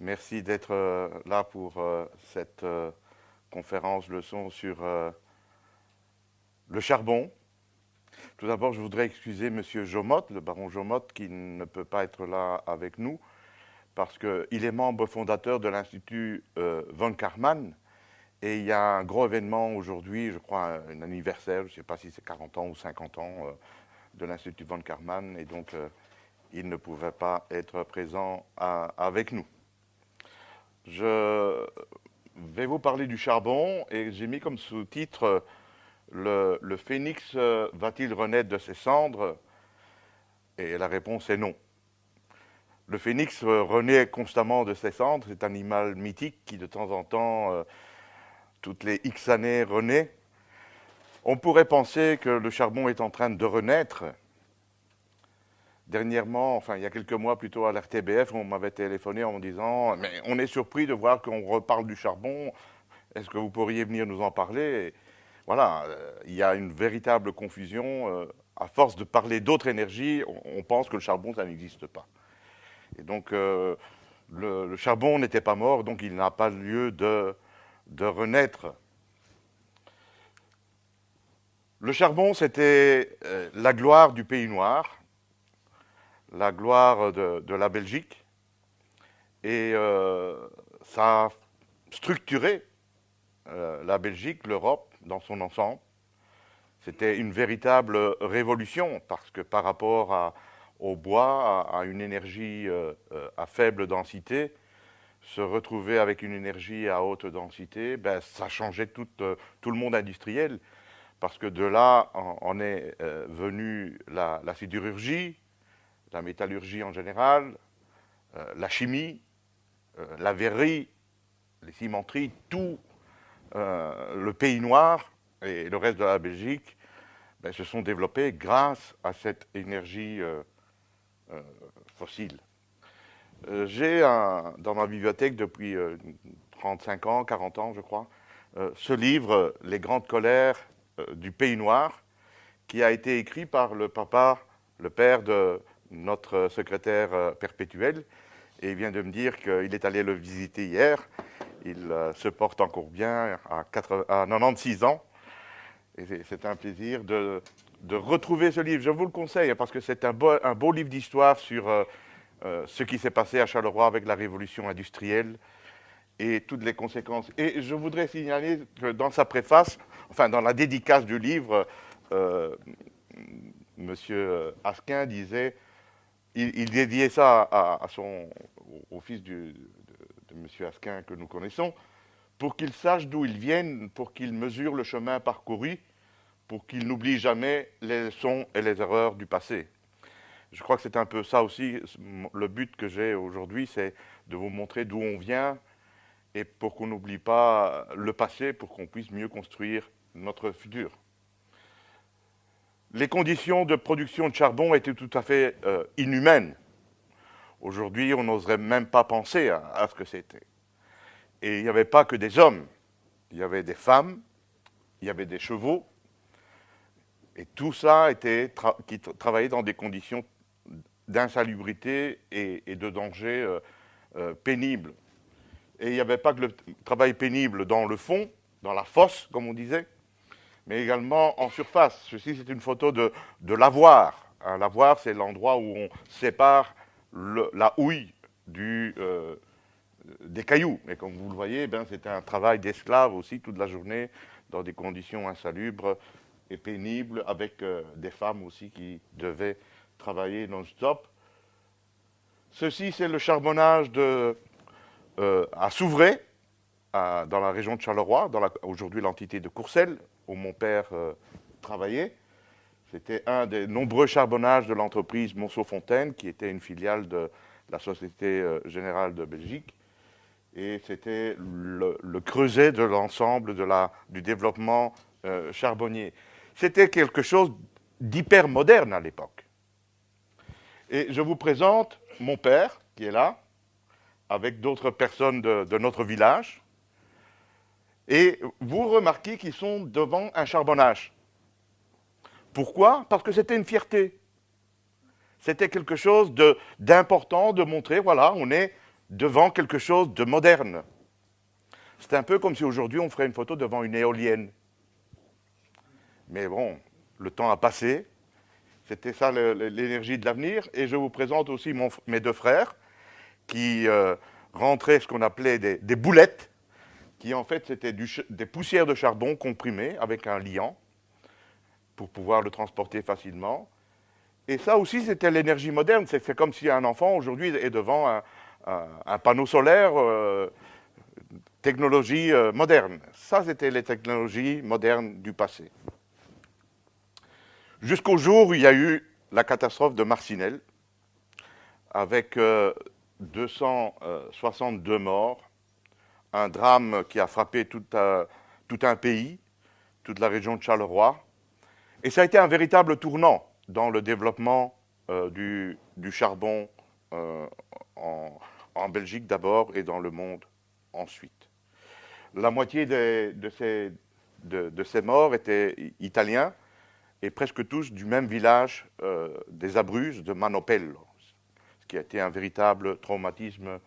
Merci d'être là pour cette conférence leçon sur le charbon. Tout d'abord, je voudrais excuser Monsieur Jomotte, le baron Jomotte, qui ne peut pas être là avec nous, parce qu'il est membre fondateur de l'Institut von Karman. Et il y a un gros événement aujourd'hui, je crois un anniversaire, je ne sais pas si c'est 40 ans ou 50 ans de l'Institut von Karman, et donc il ne pouvait pas être présent avec nous. Je vais vous parler du charbon et j'ai mis comme sous-titre le phénix va-t-il renaître de ses cendres? Et la réponse est non. Le phénix renaît constamment de ses cendres, c'est un animal mythique qui de temps en temps, toutes les X années, renaît. On pourrait penser que le charbon est en train de renaître. Dernièrement, enfin il y a quelques mois plutôt à l'RTBF, on m'avait téléphoné en me disant « Mais on est surpris de voir qu'on reparle du charbon, est-ce que vous pourriez venir nous en parler ?» Et voilà, il y a une véritable confusion. À force de parler d'autres énergies, on pense que le charbon, ça n'existe pas. Et donc le charbon n'était pas mort, donc il n'a pas lieu de renaître. Le charbon, c'était la gloire du pays noir, la gloire de la Belgique, et ça a structuré la Belgique, l'Europe dans son ensemble. C'était une véritable révolution, parce que par rapport au bois, à une énergie à faible densité, se retrouver avec une énergie à haute densité, ben, ça changeait tout le monde industriel, parce que de là en est venue la sidérurgie, la métallurgie en général, la chimie, la verrerie, les cimenteries, tout le pays noir et le reste de la Belgique ben, se sont développés grâce à cette énergie fossile. J'ai dans ma bibliothèque depuis 35 ans, 40 ans je crois, ce livre, Les grandes colères du pays noir, qui a été écrit par le père de notre secrétaire perpétuel, et il vient de me dire qu'il est allé le visiter hier. Il se porte encore bien à 96 ans, et c'est un plaisir de retrouver ce livre. Je vous le conseille, parce que c'est un beau livre d'histoire sur ce qui s'est passé à Charleroi avec la révolution industrielle et toutes les conséquences. Et je voudrais signaler que dans sa préface, enfin dans la dédicace du livre, Monsieur Asquin disait, il dédiait ça au fils de Monsieur Asquin que nous connaissons, pour qu'il sache d'où ils viennent, pour qu'il mesure le chemin parcouru, pour qu'il n'oublie jamais les leçons et les erreurs du passé. Je crois que c'est un peu ça aussi, le but que j'ai aujourd'hui, c'est de vous montrer d'où on vient, et pour qu'on n'oublie pas le passé, pour qu'on puisse mieux construire notre futur. Les conditions de production de charbon étaient tout à fait inhumaines. Aujourd'hui, on n'oserait même pas penser à ce que c'était. Et il n'y avait pas que des hommes, il y avait des femmes, il y avait des chevaux, et tout ça qui travaillait dans des conditions d'insalubrité et de danger pénibles. Et il n'y avait pas que le travail pénible dans le fond, dans la fosse, comme on disait, mais également en surface. Ceci, c'est une photo de lavoir. Un lavoir, c'est l'endroit où on sépare la houille des cailloux. Et comme vous le voyez, ben, c'était un travail d'esclave aussi toute la journée, dans des conditions insalubres et pénibles, avec des femmes aussi qui devaient travailler non-stop. Ceci, c'est le charbonnage à Souvray, dans la région de Charleroi, aujourd'hui l'entité de Courcelles, où mon père travaillait. C'était un des nombreux charbonnages de l'entreprise Monceau-Fontaine, qui était une filiale de la Société Générale de Belgique. Et c'était le creuset de l'ensemble du développement charbonnier. C'était quelque chose d'hyper moderne à l'époque. Et je vous présente mon père, qui est là, avec d'autres personnes de notre village. Et vous remarquez qu'ils sont devant un charbonnage. Pourquoi? Parce que c'était une fierté. C'était quelque chose d'important de montrer, voilà, on est devant quelque chose de moderne. C'est un peu comme si aujourd'hui on ferait une photo devant une éolienne. Mais bon, le temps a passé. C'était ça l'énergie de l'avenir. Et je vous présente aussi mes deux frères qui rentraient ce qu'on appelait des boulettes, qui en fait c'était des poussières de charbon comprimées avec un liant pour pouvoir le transporter facilement. Et ça aussi, c'était l'énergie moderne. C'est comme si un enfant aujourd'hui est devant un panneau solaire, technologie moderne. Ça, c'était les technologies modernes du passé. Jusqu'au jour où il y a eu la catastrophe de Marcinelle, avec 262 morts, un drame qui a frappé tout un pays, toute la région de Charleroi. Et ça a été un véritable tournant dans le développement du charbon en Belgique d'abord et dans le monde ensuite. La moitié de ces morts étaient italiens et presque tous du même village des Abruzzes de Manopello, ce qui a été un véritable traumatisme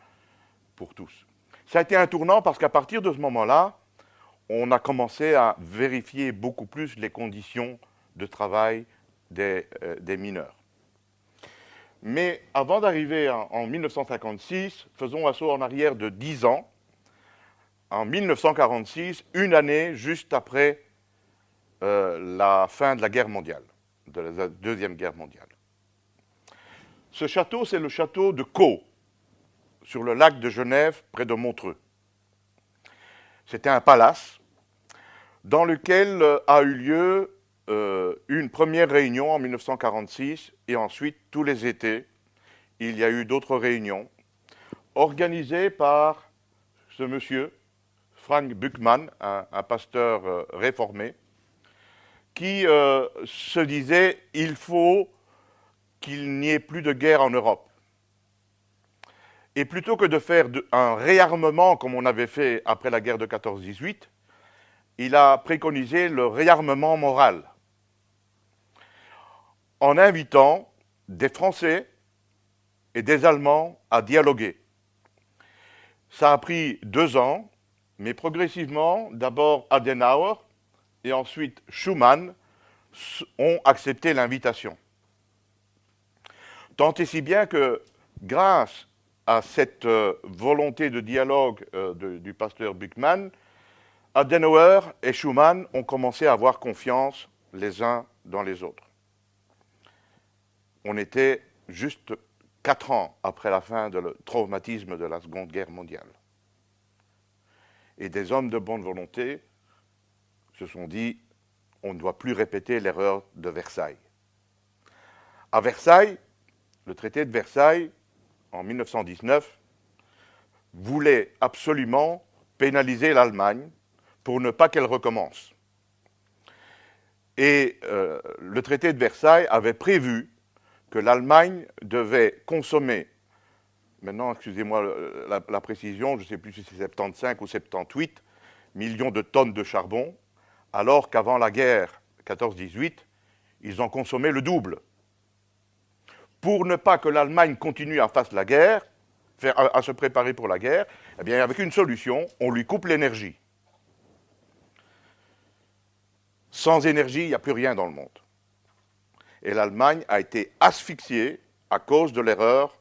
pour tous. Ça a été un tournant parce qu'à partir de ce moment-là, on a commencé à vérifier beaucoup plus les conditions de travail des mineurs. Mais avant d'arriver en 1956, faisons un saut en arrière de 10 ans, en 1946, une année juste après la fin de la guerre mondiale, de la Deuxième Guerre mondiale. Ce château, c'est le château de Caux, sur le lac de Genève, près de Montreux. C'était un palace dans lequel a eu lieu une première réunion en 1946 et ensuite, tous les étés, il y a eu d'autres réunions organisées par ce monsieur, Frank Buchmann, un pasteur réformé, qui se disait « il faut qu'il n'y ait plus de guerre en Europe ». Et plutôt que de faire un réarmement comme on avait fait après la guerre de 14-18, il a préconisé le réarmement moral en invitant des Français et des Allemands à dialoguer. Ça a pris 2 ans, mais progressivement, d'abord Adenauer et ensuite Schuman ont accepté l'invitation. Tant et si bien que, grâce à cette volonté de dialogue du pasteur Buchmann, Adenauer et Schuman ont commencé à avoir confiance les uns dans les autres. On était juste 4 ans après la fin du traumatisme de la Seconde Guerre mondiale. Et des hommes de bonne volonté se sont dit « on ne doit plus répéter l'erreur de Versailles ». À Versailles, le traité de Versailles, en 1919, voulait absolument pénaliser l'Allemagne pour ne pas qu'elle recommence. Et le traité de Versailles avait prévu que l'Allemagne devait consommer, maintenant, excusez-moi la précision, je ne sais plus si c'est 75 ou 78 millions de tonnes de charbon, alors qu'avant la guerre 14-18, ils en consommaient le double. Pour ne pas que l'Allemagne continue à faire la guerre, à se préparer pour la guerre, eh bien, avec une solution, on lui coupe l'énergie. Sans énergie, il n'y a plus rien dans le monde. Et l'Allemagne a été asphyxiée à cause de l'erreur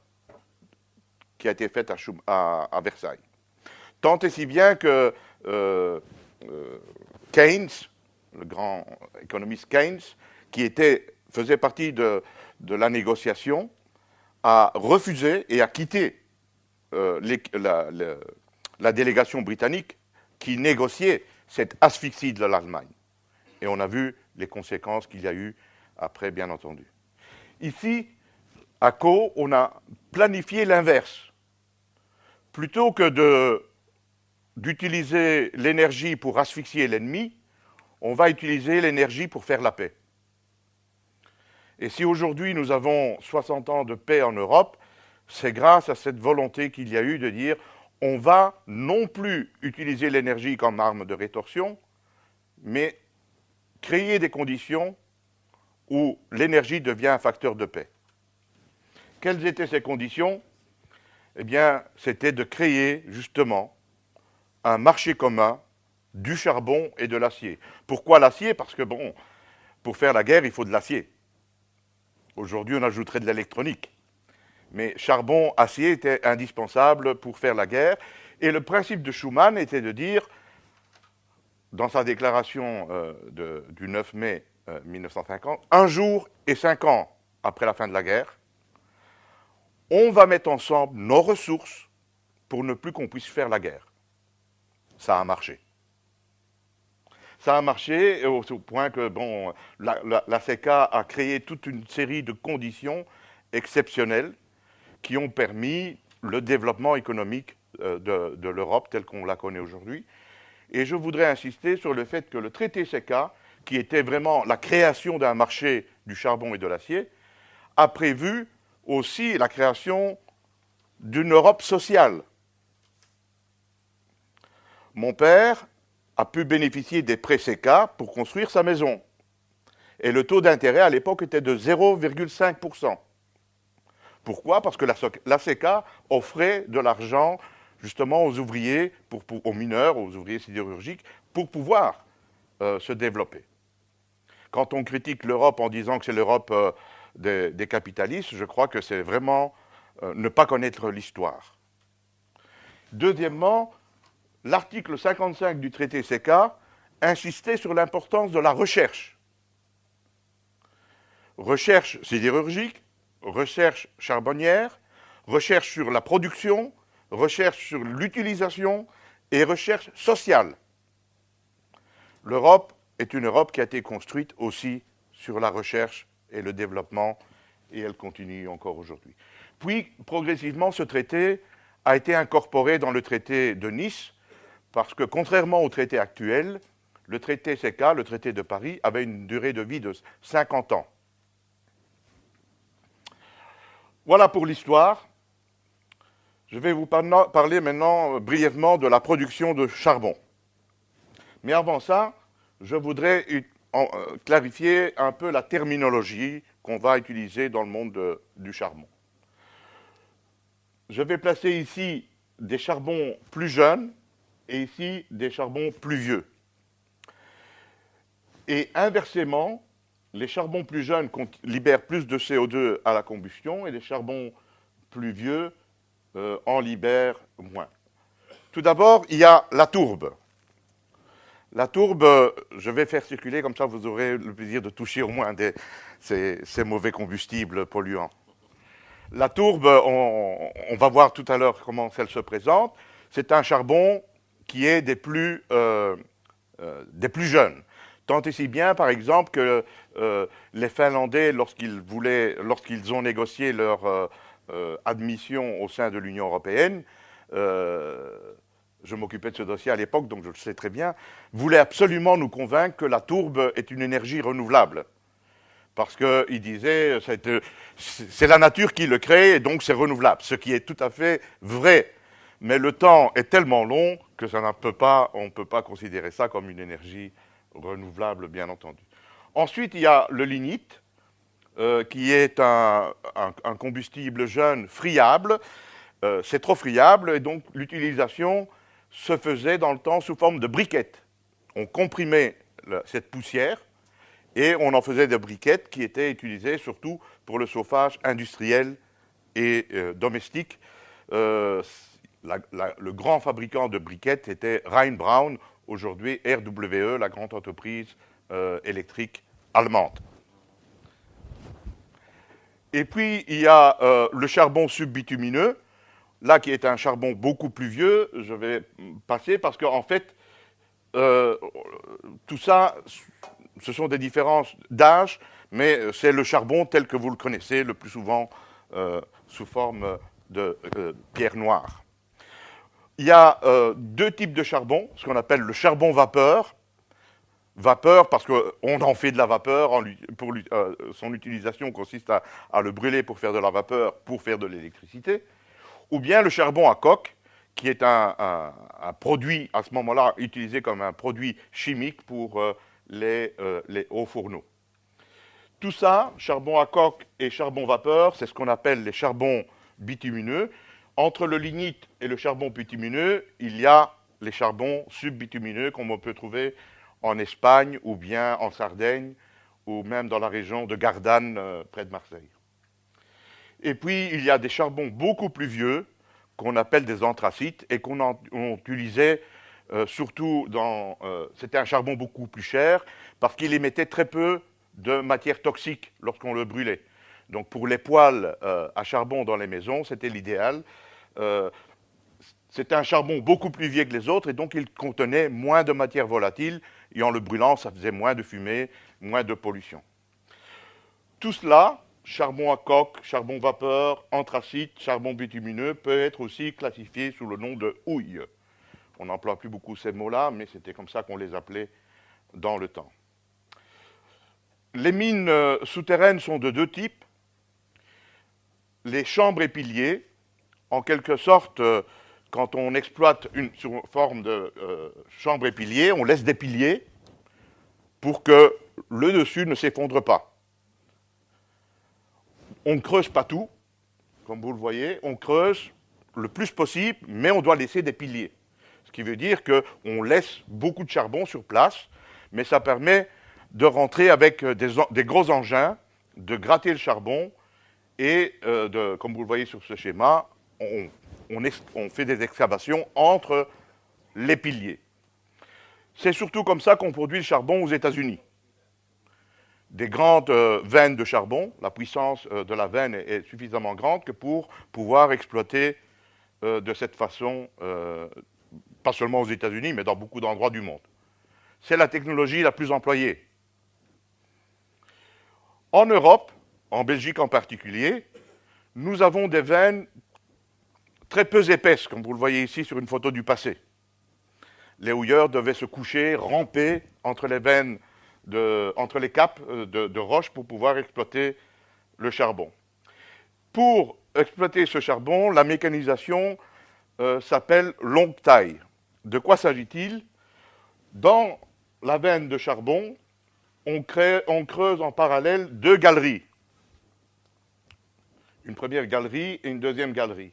qui a été faite à Versailles. Tant et si bien que Keynes, le grand économiste Keynes, qui faisait partie de la négociation, a refusé et a quitté la délégation britannique qui négociait cette asphyxie de l'Allemagne. Et on a vu les conséquences qu'il y a eu après, bien entendu. Ici, à Caux, on a planifié l'inverse. Plutôt que d'utiliser l'énergie pour asphyxier l'ennemi, on va utiliser l'énergie pour faire la paix. Et si aujourd'hui nous avons 60 ans de paix en Europe, c'est grâce à cette volonté qu'il y a eu de dire on va non plus utiliser l'énergie comme arme de rétorsion, mais créer des conditions où l'énergie devient un facteur de paix. Quelles étaient ces conditions? eh bien, c'était de créer justement un marché commun du charbon et de l'acier. Pourquoi l'acier? Parce que, bon, pour faire la guerre, il faut de l'acier. Aujourd'hui, on ajouterait de l'électronique. Mais charbon, acier était indispensable pour faire la guerre. Et le principe de Schuman était de dire, dans sa déclaration du 9 mai 1950, un jour et 5 ans après la fin de la guerre, on va mettre ensemble nos ressources pour ne plus qu'on puisse faire la guerre. Ça a marché. Ça a marché au point que bon, la CECA a créé toute une série de conditions exceptionnelles qui ont permis le développement économique de l'Europe telle qu'on la connaît aujourd'hui. Et je voudrais insister sur le fait que le traité CECA, qui était vraiment la création d'un marché du charbon et de l'acier, a prévu aussi la création d'une Europe sociale. Mon père a pu bénéficier des prêts CECA pour construire sa maison. Et le taux d'intérêt à l'époque était de 0,5%. Pourquoi? Parce que la CECA offrait de l'argent justement aux ouvriers, aux mineurs, aux ouvriers sidérurgiques, pour pouvoir se développer. Quand on critique l'Europe en disant que c'est l'Europe des capitalistes, je crois que c'est vraiment ne pas connaître l'histoire. Deuxièmement, l'article 55 du traité CECA insistait sur l'importance de la recherche. Recherche sidérurgique, recherche charbonnière, recherche sur la production, recherche sur l'utilisation et recherche sociale. L'Europe est une Europe qui a été construite aussi sur la recherche et le développement, et elle continue encore aujourd'hui. Puis, progressivement, ce traité a été incorporé dans le traité de Nice, parce que, contrairement au traité actuel, le traité CECA, le traité de Paris, avait une durée de vie de 50 ans. Voilà pour l'histoire. Je vais vous parler maintenant brièvement de la production de charbon. Mais avant ça, je voudrais clarifier un peu la terminologie qu'on va utiliser dans le monde du charbon. Je vais placer ici des charbons plus jeunes et ici des charbons plus vieux. Et inversement, les charbons plus jeunes libèrent plus de CO2 à la combustion et les charbons plus vieux en libèrent moins. Tout d'abord, il y a la tourbe. La tourbe, je vais faire circuler, comme ça vous aurez le plaisir de toucher au moins ces mauvais combustibles polluants. La tourbe, on va voir tout à l'heure comment elle se présente. C'est un charbon qui est des plus jeunes. Tant et si bien, par exemple, que les Finlandais, lorsqu'ils ont négocié leur admission au sein de l'Union européenne, je m'occupais de ce dossier à l'époque, donc je le sais très bien, voulaient absolument nous convaincre que la tourbe est une énergie renouvelable. Parce qu'ils disaient, c'est la nature qui le crée, et donc c'est renouvelable, ce qui est tout à fait vrai. Mais le temps est tellement long que on ne peut pas considérer ça comme une énergie renouvelable, bien entendu. Ensuite, il y a le lignite, qui est un combustible jeune friable. C'est trop friable, et donc l'utilisation se faisait dans le temps sous forme de briquettes. On comprimait cette poussière, et on en faisait des briquettes qui étaient utilisées surtout pour le chauffage industriel et domestique. Le grand fabricant de briquettes était Rhein-Braun, aujourd'hui RWE, la grande entreprise électrique allemande. Et puis, il y a le charbon subbitumineux, là qui est un charbon beaucoup plus vieux. Je vais passer parce qu'en fait, tout ça, ce sont des différences d'âge, mais c'est le charbon tel que vous le connaissez, le plus souvent sous forme de pierre noire. Il y a deux types de charbon, ce qu'on appelle le charbon vapeur. Vapeur parce qu'on en fait de la vapeur, son utilisation consiste à le brûler pour faire de la vapeur, pour faire de l'électricité. Ou bien le charbon à coque, qui est un produit, à ce moment-là, utilisé comme un produit chimique pour les hauts fourneaux. Tout ça, charbon à coque et charbon vapeur, c'est ce qu'on appelle les charbons bitumineux. Entre le lignite et le charbon bitumineux, il y a les charbons subbitumineux comme on peut trouver en Espagne ou bien en Sardaigne ou même dans la région de Gardanne près de Marseille. Et puis il y a des charbons beaucoup plus vieux qu'on appelle des anthracites et qu'on utilisait surtout dans... c'était un charbon beaucoup plus cher parce qu'il émettait très peu de matière toxique lorsqu'on le brûlait. Donc pour les poêles à charbon dans les maisons, c'était l'idéal. C'était un charbon beaucoup plus vieux que les autres et donc il contenait moins de matière volatile et en le brûlant, ça faisait moins de fumée, moins de pollution. Tout cela, charbon à coke, charbon vapeur, anthracite, charbon bitumineux, peut être aussi classifié sous le nom de houille. On n'emploie plus beaucoup ces mots-là, mais c'était comme ça qu'on les appelait dans le temps. Les mines souterraines sont de deux types. Les chambres et piliers, en quelque sorte, quand on exploite sous forme de chambre et pilier, on laisse des piliers pour que le dessus ne s'effondre pas. On ne creuse pas tout, comme vous le voyez, on creuse le plus possible, mais on doit laisser des piliers. Ce qui veut dire qu'on laisse beaucoup de charbon sur place, mais ça permet de rentrer avec des gros engins, de gratter le charbon, et comme vous le voyez sur ce schéma, on fait des excavations entre les piliers. C'est surtout comme ça qu'on produit le charbon aux États-Unis. Des grandes veines de charbon, la puissance de la veine est suffisamment grande que pour pouvoir exploiter de cette façon, pas seulement aux États-Unis, mais dans beaucoup d'endroits du monde. C'est la technologie la plus employée. En Europe, en Belgique en particulier, nous avons des veines très peu épaisses, comme vous le voyez ici sur une photo du passé. Les houilleurs devaient se coucher, ramper entre les veines, entre les capes de roches pour pouvoir exploiter le charbon. Pour exploiter ce charbon, la mécanisation s'appelle longue taille. De quoi s'agit-il? Dans la veine de charbon, on creuse en parallèle deux galeries. Une première galerie et une deuxième galerie.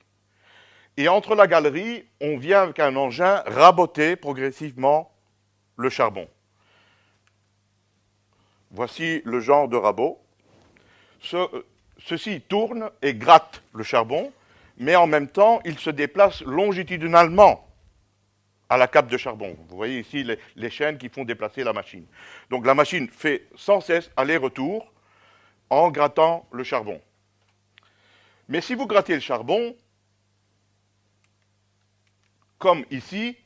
Et entre la galerie, on vient avec un engin raboter progressivement le charbon. Voici le genre de rabot. Ceci tourne et gratte le charbon, mais en même temps, il se déplace longitudinalement à la cape de charbon. Vous voyez ici les chaînes qui font déplacer la machine. Donc la machine fait sans cesse aller-retour en grattant le charbon. Mais si vous grattez le charbon, comme ici,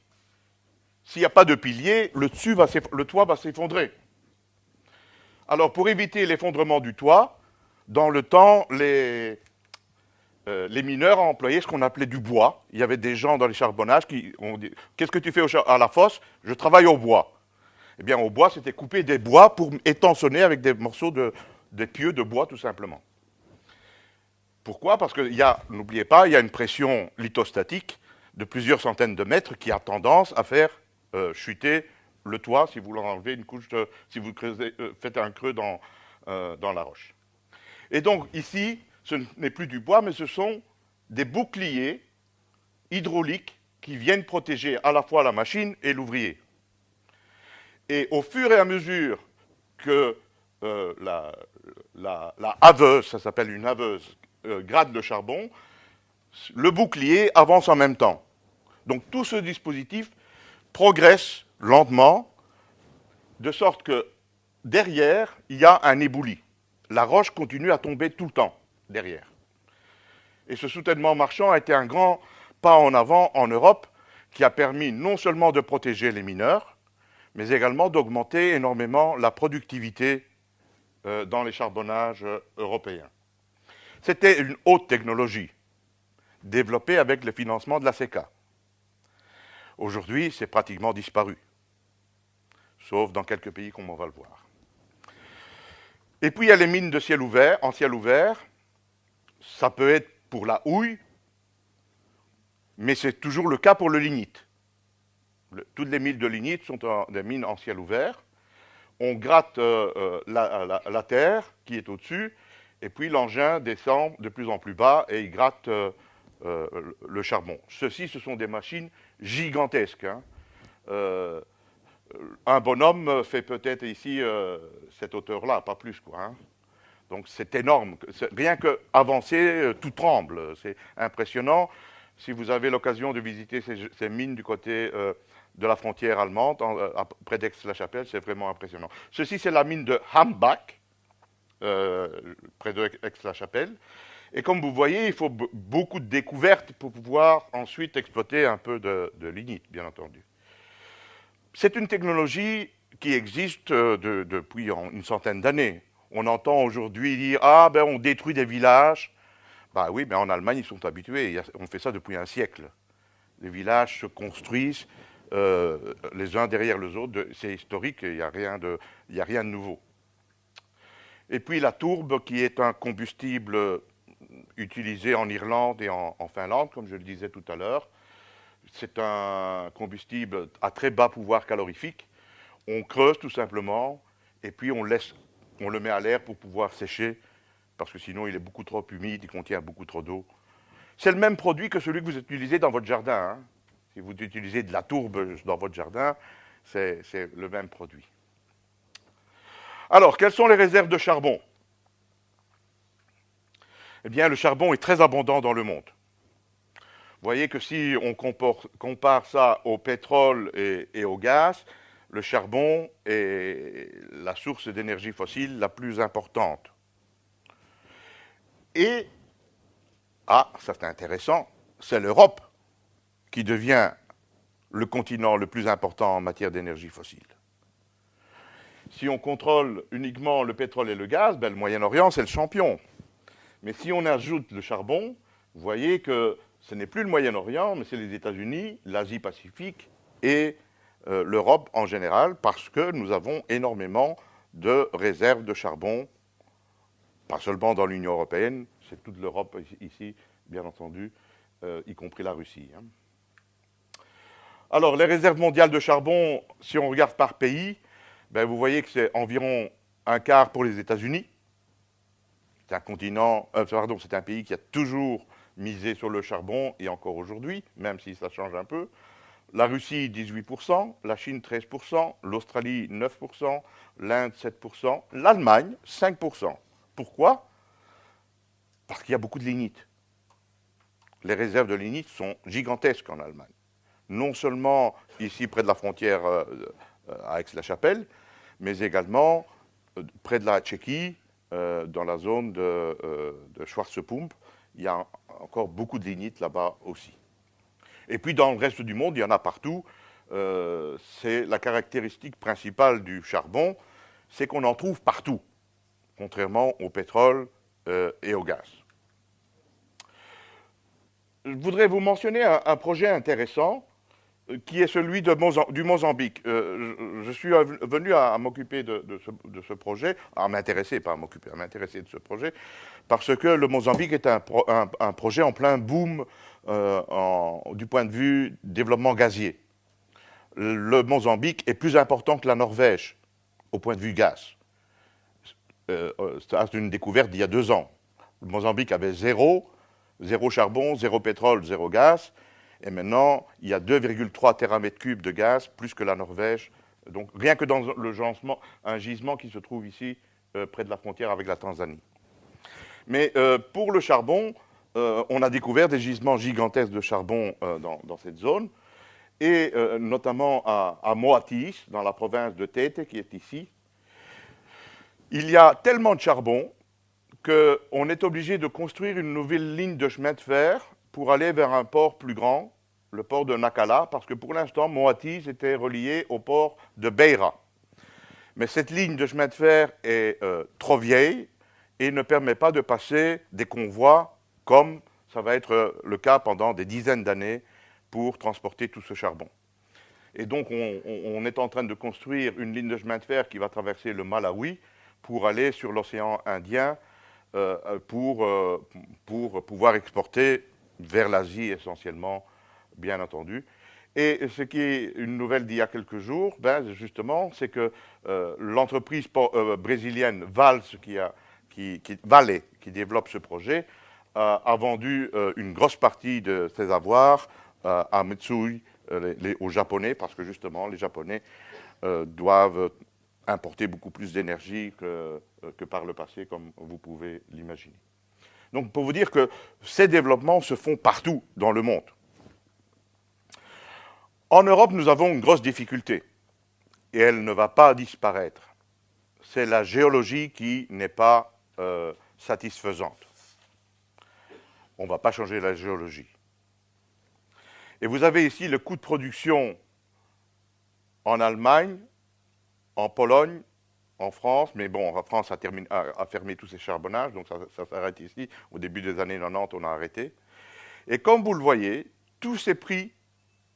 s'il n'y a pas de pilier, le toit va s'effondrer. Alors, pour éviter l'effondrement du toit, dans le temps, les mineurs ont employé ce qu'on appelait du bois. Il y avait des gens dans les charbonnages qui ont dit « Qu'est-ce que tu fais à la fosse ?»« Je travaille au bois. » Eh bien, au bois, c'était couper des bois pour étançonner avec des morceaux des pieux de bois, tout simplement. Pourquoi? Parce qu'il y a, n'oubliez pas, il y a une pression lithostatique de plusieurs centaines de mètres qui a tendance à faire chuter le toit si vous l'enlevez une couche, si vous faites un creux dans la roche. Et donc ici, ce n'est plus du bois, mais ce sont des boucliers hydrauliques qui viennent protéger à la fois la machine et l'ouvrier. Et au fur et à mesure que la haveuse, ça s'appelle une haveuse, gratte le charbon, le bouclier avance en même temps. Donc tout ce dispositif progresse lentement, de sorte que derrière, il y a un éboulis. La roche continue à tomber tout le temps derrière. Et ce soutènement marchand a été un grand pas en avant en Europe qui a permis non seulement de protéger les mineurs, mais également d'augmenter énormément la productivité dans les charbonnages européens. C'était une haute technologie, développée avec le financement de la CECA. Aujourd'hui, c'est pratiquement disparu, sauf dans quelques pays comme on va le voir. Et puis il y a les mines de ciel ouvert, en ciel ouvert. Ça peut être pour la houille, mais c'est toujours le cas pour le lignite. Toutes les mines de lignite sont des mines en ciel ouvert. On gratte la terre qui est au-dessus, et puis l'engin descend de plus en plus bas et il gratte le charbon. Ceci, ce sont des machines gigantesques. Hein. Un bonhomme fait peut-être ici cette hauteur-là, pas plus, quoi. Hein. Donc c'est énorme. Rien qu'avancer, tout tremble. C'est impressionnant. Si vous avez l'occasion de visiter ces mines du côté de la frontière allemande, près d'Aix-la-Chapelle, c'est vraiment impressionnant. Ceci, c'est la mine de Hambach, près d'Aix-la-Chapelle. Et comme vous voyez, il faut beaucoup de découvertes pour pouvoir ensuite exploiter un peu de lignite, bien entendu. C'est une technologie qui existe depuis une centaine d'années. On entend aujourd'hui dire « Ah, ben on détruit des villages ». Ben oui, mais en Allemagne, ils sont habitués. On fait ça depuis un siècle. Les villages se construisent les uns derrière les autres. C'est historique, il n'y a rien de nouveau. Et puis la tourbe, qui est un combustible utilisé en Irlande et en Finlande, comme je le disais tout à l'heure. C'est un combustible à très bas pouvoir calorifique. On creuse tout simplement, et puis on le met à l'air pour pouvoir sécher, parce que sinon il est beaucoup trop humide, il contient beaucoup trop d'eau. C'est le même produit que celui que vous utilisez dans votre jardin. Hein. Si vous utilisez de la tourbe dans votre jardin, c'est le même produit. Alors, quelles sont les réserves de charbon? Eh bien, le charbon est très abondant dans le monde. Vous voyez que si on compare ça au pétrole et au gaz, le charbon est la source d'énergie fossile la plus importante. Et, ça c'est intéressant, c'est l'Europe qui devient le continent le plus important en matière d'énergie fossile. Si on contrôle uniquement le pétrole et le gaz, ben le Moyen-Orient, c'est le champion. Mais si on ajoute le charbon, vous voyez que ce n'est plus le Moyen-Orient, mais c'est les États-Unis, l'Asie-Pacifique et l'Europe en général, parce que nous avons énormément de réserves de charbon, pas seulement dans l'Union européenne, c'est toute l'Europe ici, bien entendu, y compris la Russie. Hein. Alors, les réserves mondiales de charbon, si on regarde par pays, ben vous voyez que c'est environ un quart pour les États-Unis. C'est un continent, c'est un pays qui a toujours misé sur le charbon, et encore aujourd'hui, même si ça change un peu. La Russie, 18%, la Chine, 13%, l'Australie, 9%, l'Inde, 7%, l'Allemagne, 5%. Pourquoi? Parce qu'il y a beaucoup de lignite. Les réserves de lignite sont gigantesques en Allemagne. Non seulement ici, près de la frontière à Aix-la-Chapelle, mais également près de la Tchéquie, dans la zone de Schwarzepump, il y a encore beaucoup de lignite là-bas aussi. Et puis dans le reste du monde, il y en a partout. C'est la caractéristique principale du charbon, c'est qu'on en trouve partout, contrairement au pétrole et au gaz. Je voudrais vous mentionner un projet intéressant qui est celui du Mozambique. Je suis venu à m'occuper de ce projet, à m'intéresser, pas à m'occuper, à m'intéresser de ce projet, parce que le Mozambique est un projet en plein boom du point de vue développement gazier. Le Mozambique est plus important que la Norvège au point de vue gaz. C'est une découverte d'il y a 2 ans. Le Mozambique avait zéro charbon, zéro pétrole, zéro gaz. Et maintenant, il y a 2,3 téramètres cubes de gaz, plus que la Norvège. Donc, rien que dans un gisement qui se trouve ici, près de la frontière avec la Tanzanie. Mais pour le charbon, on a découvert des gisements gigantesques de charbon dans cette zone, et notamment à Moatis, dans la province de Tete, qui est ici. Il y a tellement de charbon qu'on est obligé de construire une nouvelle ligne de chemin de fer pour aller vers un port plus grand, le port de Nacala, parce que pour l'instant, Moatis était relié au port de Beira. Mais cette ligne de chemin de fer est trop vieille et ne permet pas de passer des convois comme ça va être le cas pendant des dizaines d'années pour transporter tout ce charbon. Et donc, on est en train de construire une ligne de chemin de fer qui va traverser le Malawi pour aller sur l'océan Indien pour pouvoir exporter vers l'Asie essentiellement, bien entendu. Et ce qui est une nouvelle d'il y a quelques jours, justement, c'est que l'entreprise brésilienne Vale, qui développe ce projet, a vendu une grosse partie de ses avoirs à Mitsui, aux Japonais, parce que justement, les Japonais doivent importer beaucoup plus d'énergie que par le passé, comme vous pouvez l'imaginer. Donc, pour vous dire que ces développements se font partout dans le monde. En Europe, nous avons une grosse difficulté, et elle ne va pas disparaître. C'est la géologie qui n'est pas satisfaisante. On ne va pas changer la géologie. Et vous avez ici le coût de production en Allemagne, en Pologne, en France, mais bon, la France a fermé tous ses charbonnages, donc ça s'arrête ici. Au début des années 90, on a arrêté. Et comme vous le voyez, tous ces prix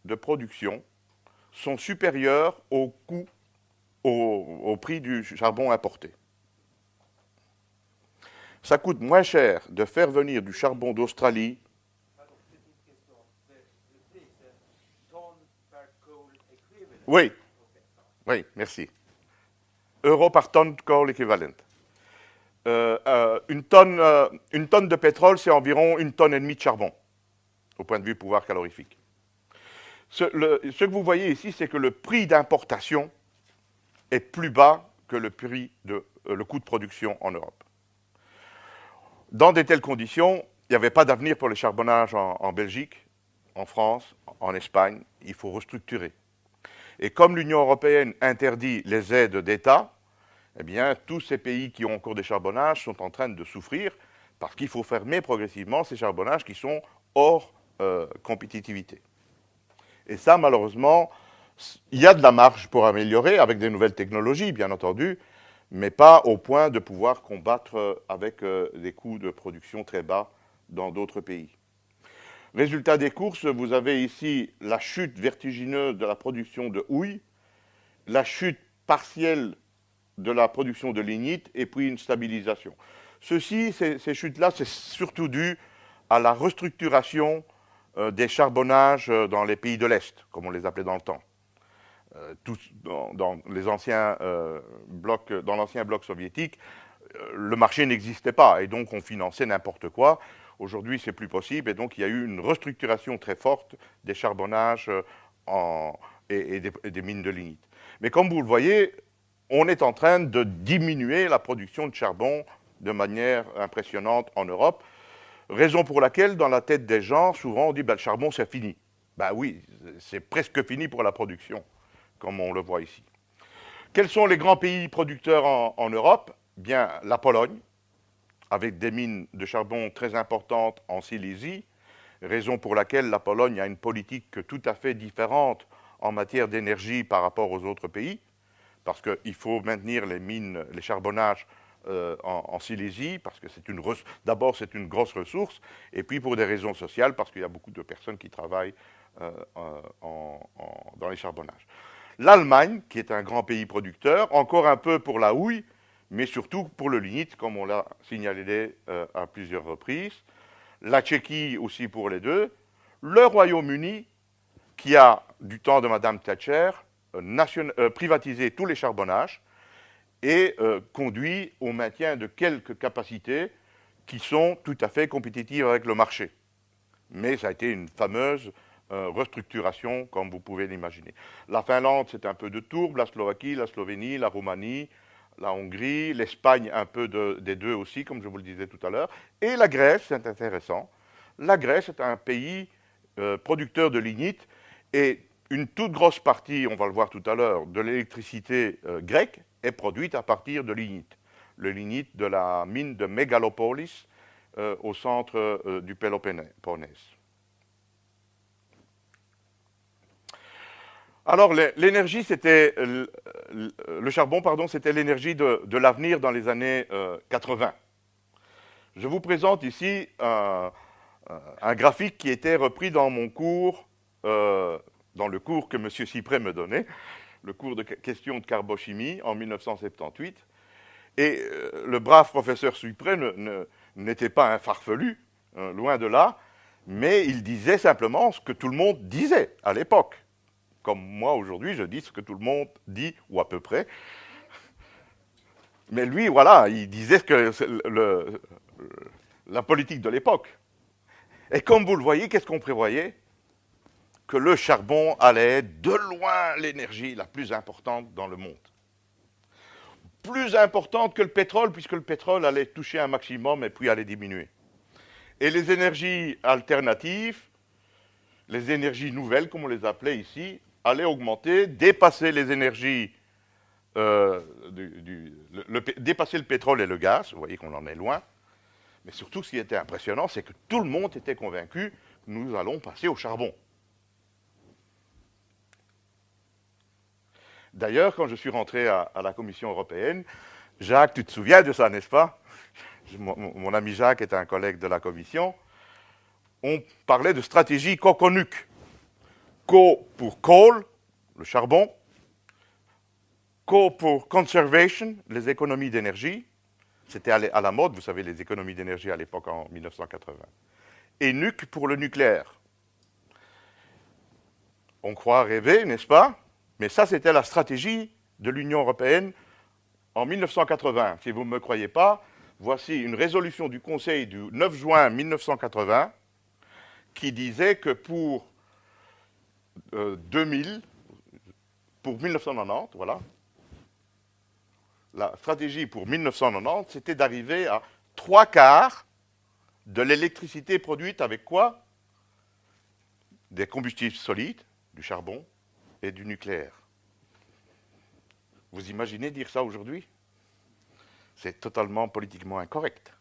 de production sont supérieurs au coût, au prix du charbon importé. Ça coûte moins cher de faire venir du charbon d'Australie. Oui, oui, merci. Euros par tonne de coal équivalent. Une tonne de pétrole, c'est environ 1,5 tonne de charbon, au point de vue pouvoir calorifique. Ce que vous voyez ici, c'est que le prix d'importation est plus bas que le coût de production en Europe. Dans de telles conditions, il n'y avait pas d'avenir pour le charbonnage en Belgique, en France, en Espagne. Il faut restructurer. Et comme l'Union européenne interdit les aides d'État, eh bien, tous ces pays qui ont encore des charbonnages sont en train de souffrir parce qu'il faut fermer progressivement ces charbonnages qui sont hors compétitivité. Et ça, malheureusement, il y a de la marge pour améliorer avec des nouvelles technologies, bien entendu, mais pas au point de pouvoir combattre avec des coûts de production très bas dans d'autres pays. Résultat des courses, vous avez ici la chute vertigineuse de la production de houille, la chute partielle de la production de lignite et puis une stabilisation. Ces chutes-là, c'est surtout dû à la restructuration des charbonnages dans les pays de l'Est, comme on les appelait dans le temps. Dans l'ancien bloc soviétique, le marché n'existait pas et donc on finançait n'importe quoi. Aujourd'hui, c'est plus possible et donc il y a eu une restructuration très forte des charbonnages et des mines de lignite. Mais comme vous le voyez, on est en train de diminuer la production de charbon de manière impressionnante en Europe, raison pour laquelle, dans la tête des gens, souvent on dit ben, le charbon c'est fini. Ben oui, c'est presque fini pour la production, comme on le voit ici. Quels sont les grands pays producteurs en Europe? Bien, la Pologne, avec des mines de charbon très importantes en Silésie, raison pour laquelle la Pologne a une politique tout à fait différente en matière d'énergie par rapport aux autres pays, parce qu'il faut maintenir les mines, les charbonnages en Silésie, parce que d'abord c'est une grosse ressource, et puis pour des raisons sociales, parce qu'il y a beaucoup de personnes qui travaillent dans les charbonnages. L'Allemagne, qui est un grand pays producteur, encore un peu pour la houille, mais surtout pour le lignite, comme on l'a signalé à plusieurs reprises. La Tchéquie aussi pour les deux. Le Royaume-Uni, qui a, du temps de Mme Thatcher, privatisé tous les charbonnages et conduit au maintien de quelques capacités qui sont tout à fait compétitives avec le marché. Mais ça a été une fameuse restructuration, comme vous pouvez l'imaginer. La Finlande, c'est un peu de tourbe, la Slovaquie, la Slovénie, la Roumanie, la Hongrie, l'Espagne, un peu des deux aussi, comme je vous le disais tout à l'heure. Et la Grèce, c'est intéressant. La Grèce est un pays producteur de lignite et une toute grosse partie, on va le voir tout à l'heure, de l'électricité grecque est produite à partir de lignite. Le lignite de la mine de Mégalopolis au centre du Péloponnèse. Alors, l'énergie, c'était le charbon, pardon, c'était l'énergie de l'avenir dans les années 80. Je vous présente ici un graphique qui était repris dans mon cours, dans le cours que M. Cyprès me donnait, le cours de questions de carbochimie en 1978. Et le brave professeur Cyprès n'était pas un farfelu, loin de là, mais il disait simplement ce que tout le monde disait à l'époque. Comme moi, aujourd'hui, je dis ce que tout le monde dit, ou à peu près. Mais lui, voilà, il disait que la politique de l'époque. Et comme vous le voyez, qu'est-ce qu'on prévoyait? Que le charbon allait être de loin l'énergie la plus importante dans le monde. Plus importante que le pétrole, puisque le pétrole allait toucher un maximum et puis allait diminuer. Et les énergies alternatives, les énergies nouvelles, comme on les appelait ici, allaient augmenter, dépasser les énergies, dépasser le pétrole et le gaz. Vous voyez qu'on en est loin. Mais surtout, ce qui était impressionnant, c'est que tout le monde était convaincu que nous allons passer au charbon. D'ailleurs, quand je suis rentré à la Commission européenne, Jacques, tu te souviens de ça, n'est-ce pas? Mon ami Jacques est un collègue de la Commission. On parlait de stratégie Coconuc. Co pour coal, le charbon. Co pour conservation, les économies d'énergie. C'était à la mode, vous savez, les économies d'énergie à l'époque en 1980. Et nuc pour le nucléaire. On croit rêver, n'est-ce pas? Mais ça, c'était la stratégie de l'Union européenne en 1980. Si vous ne me croyez pas, voici une résolution du Conseil du 9 juin 1980 qui disait que pour 2000, pour 1990, voilà, la stratégie pour 1990, c'était d'arriver à 3/4 de l'électricité produite avec quoi? Des combustibles solides, du charbon et du nucléaire. Vous imaginez dire ça aujourd'hui? C'est totalement politiquement incorrect.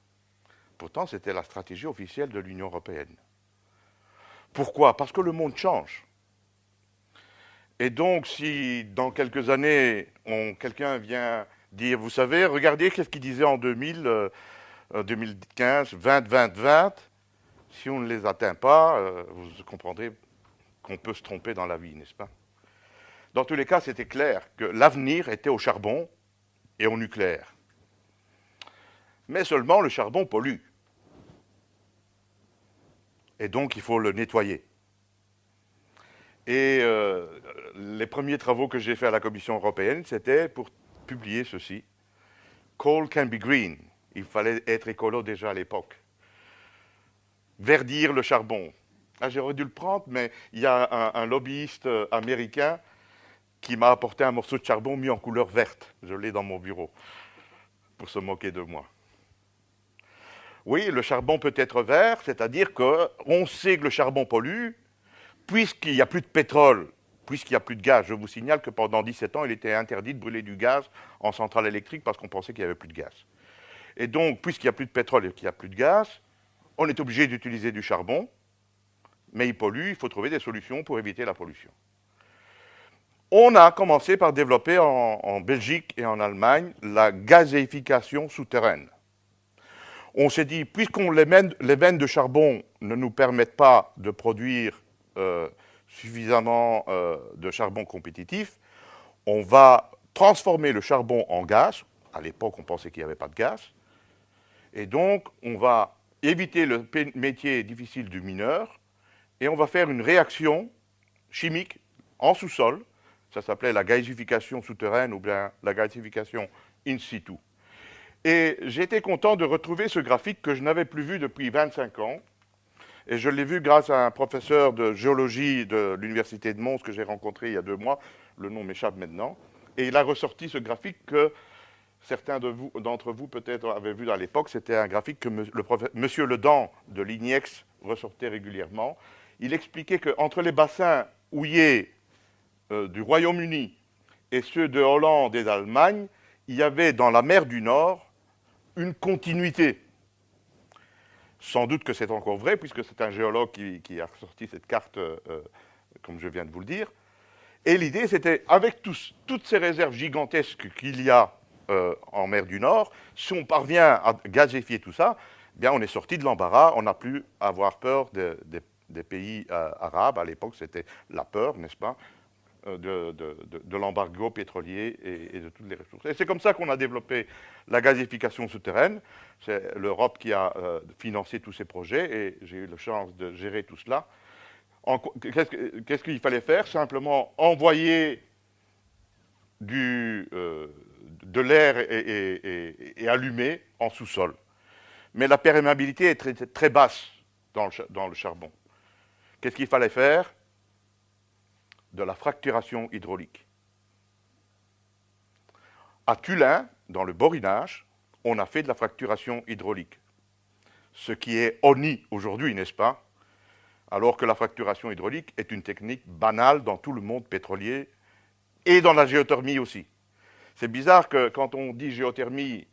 Pourtant, c'était la stratégie officielle de l'Union européenne. Pourquoi? Parce que le monde change. Et donc, si dans quelques années, quelqu'un vient dire, vous savez, regardez qu'est-ce qu'il disait en 2000, 2015, 20, 20, 20, si on ne les atteint pas, vous comprendrez qu'on peut se tromper dans la vie, n'est-ce pas? Dans tous les cas, c'était clair que l'avenir était au charbon et au nucléaire. Mais seulement le charbon pollue. Et donc, il faut le nettoyer. Et les premiers travaux que j'ai faits à la Commission européenne, c'était pour publier ceci. Coal can be green. Il fallait être écolo déjà à l'époque. Verdir le charbon. Ah, j'aurais dû le prendre, mais il y a un lobbyiste américain qui m'a apporté un morceau de charbon mis en couleur verte. Je l'ai dans mon bureau, pour se moquer de moi. Oui, le charbon peut être vert, c'est-à-dire qu'on sait que le charbon pollue, puisqu'il n'y a plus de pétrole, puisqu'il n'y a plus de gaz. Je vous signale que pendant 17 ans, il était interdit de brûler du gaz en centrale électrique parce qu'on pensait qu'il n'y avait plus de gaz. Et donc, puisqu'il n'y a plus de pétrole et qu'il n'y a plus de gaz, on est obligé d'utiliser du charbon, mais il pollue, il faut trouver des solutions pour éviter la pollution. On a commencé par développer en Belgique et en Allemagne la gazéification souterraine. On s'est dit, puisqu'on les veines de charbon ne nous permettent pas de produire suffisamment de charbon compétitif, on va transformer le charbon en gaz. À l'époque, on pensait qu'il n'y avait pas de gaz. Et donc, on va éviter le métier difficile du mineur et on va faire une réaction chimique en sous-sol. Ça s'appelait la gazéification souterraine ou bien la gazéification in situ. Et j'étais content de retrouver ce graphique que je n'avais plus vu depuis 25 ans. Et je l'ai vu grâce à un professeur de géologie de l'université de Mons que j'ai rencontré il y a 2 mois. Le nom m'échappe maintenant. Et il a ressorti ce graphique que certains d'entre vous peut-être avaient vu à l'époque. C'était un graphique que monsieur Ledan de l'INIEX ressortait régulièrement. Il expliquait qu'entre les bassins houillers du Royaume-Uni et ceux de Hollande et d'Allemagne, il y avait dans la mer du Nord une continuité. Sans doute que c'est encore vrai, puisque c'est un géologue qui a sorti cette carte, comme je viens de vous le dire. Et l'idée, c'était, avec toutes ces réserves gigantesques qu'il y a en mer du Nord, si on parvient à gazéifier tout ça, eh bien on est sorti de l'embarras, on n'a plus à avoir peur des pays arabes. À l'époque, c'était la peur, n'est-ce pas, de l'embargo pétrolier et de toutes les ressources. Et c'est comme ça qu'on a développé la gazéification souterraine. C'est l'Europe qui a financé tous ces projets et j'ai eu la chance de gérer tout cela. Qu'est-ce qu'il fallait faire? Simplement envoyer de l'air et allumer en sous-sol. mais la perméabilité est très, très basse dans le charbon. Qu'est-ce qu'il fallait faire? De la fracturation hydraulique. À Tullin, dans le Borinage, on a fait de la fracturation hydraulique. Ce qui est honni aujourd'hui, n'est-ce pas? Alors que la fracturation hydraulique est une technique banale dans tout le monde pétrolier et dans la géothermie aussi. C'est bizarre que quand on dit géothermie,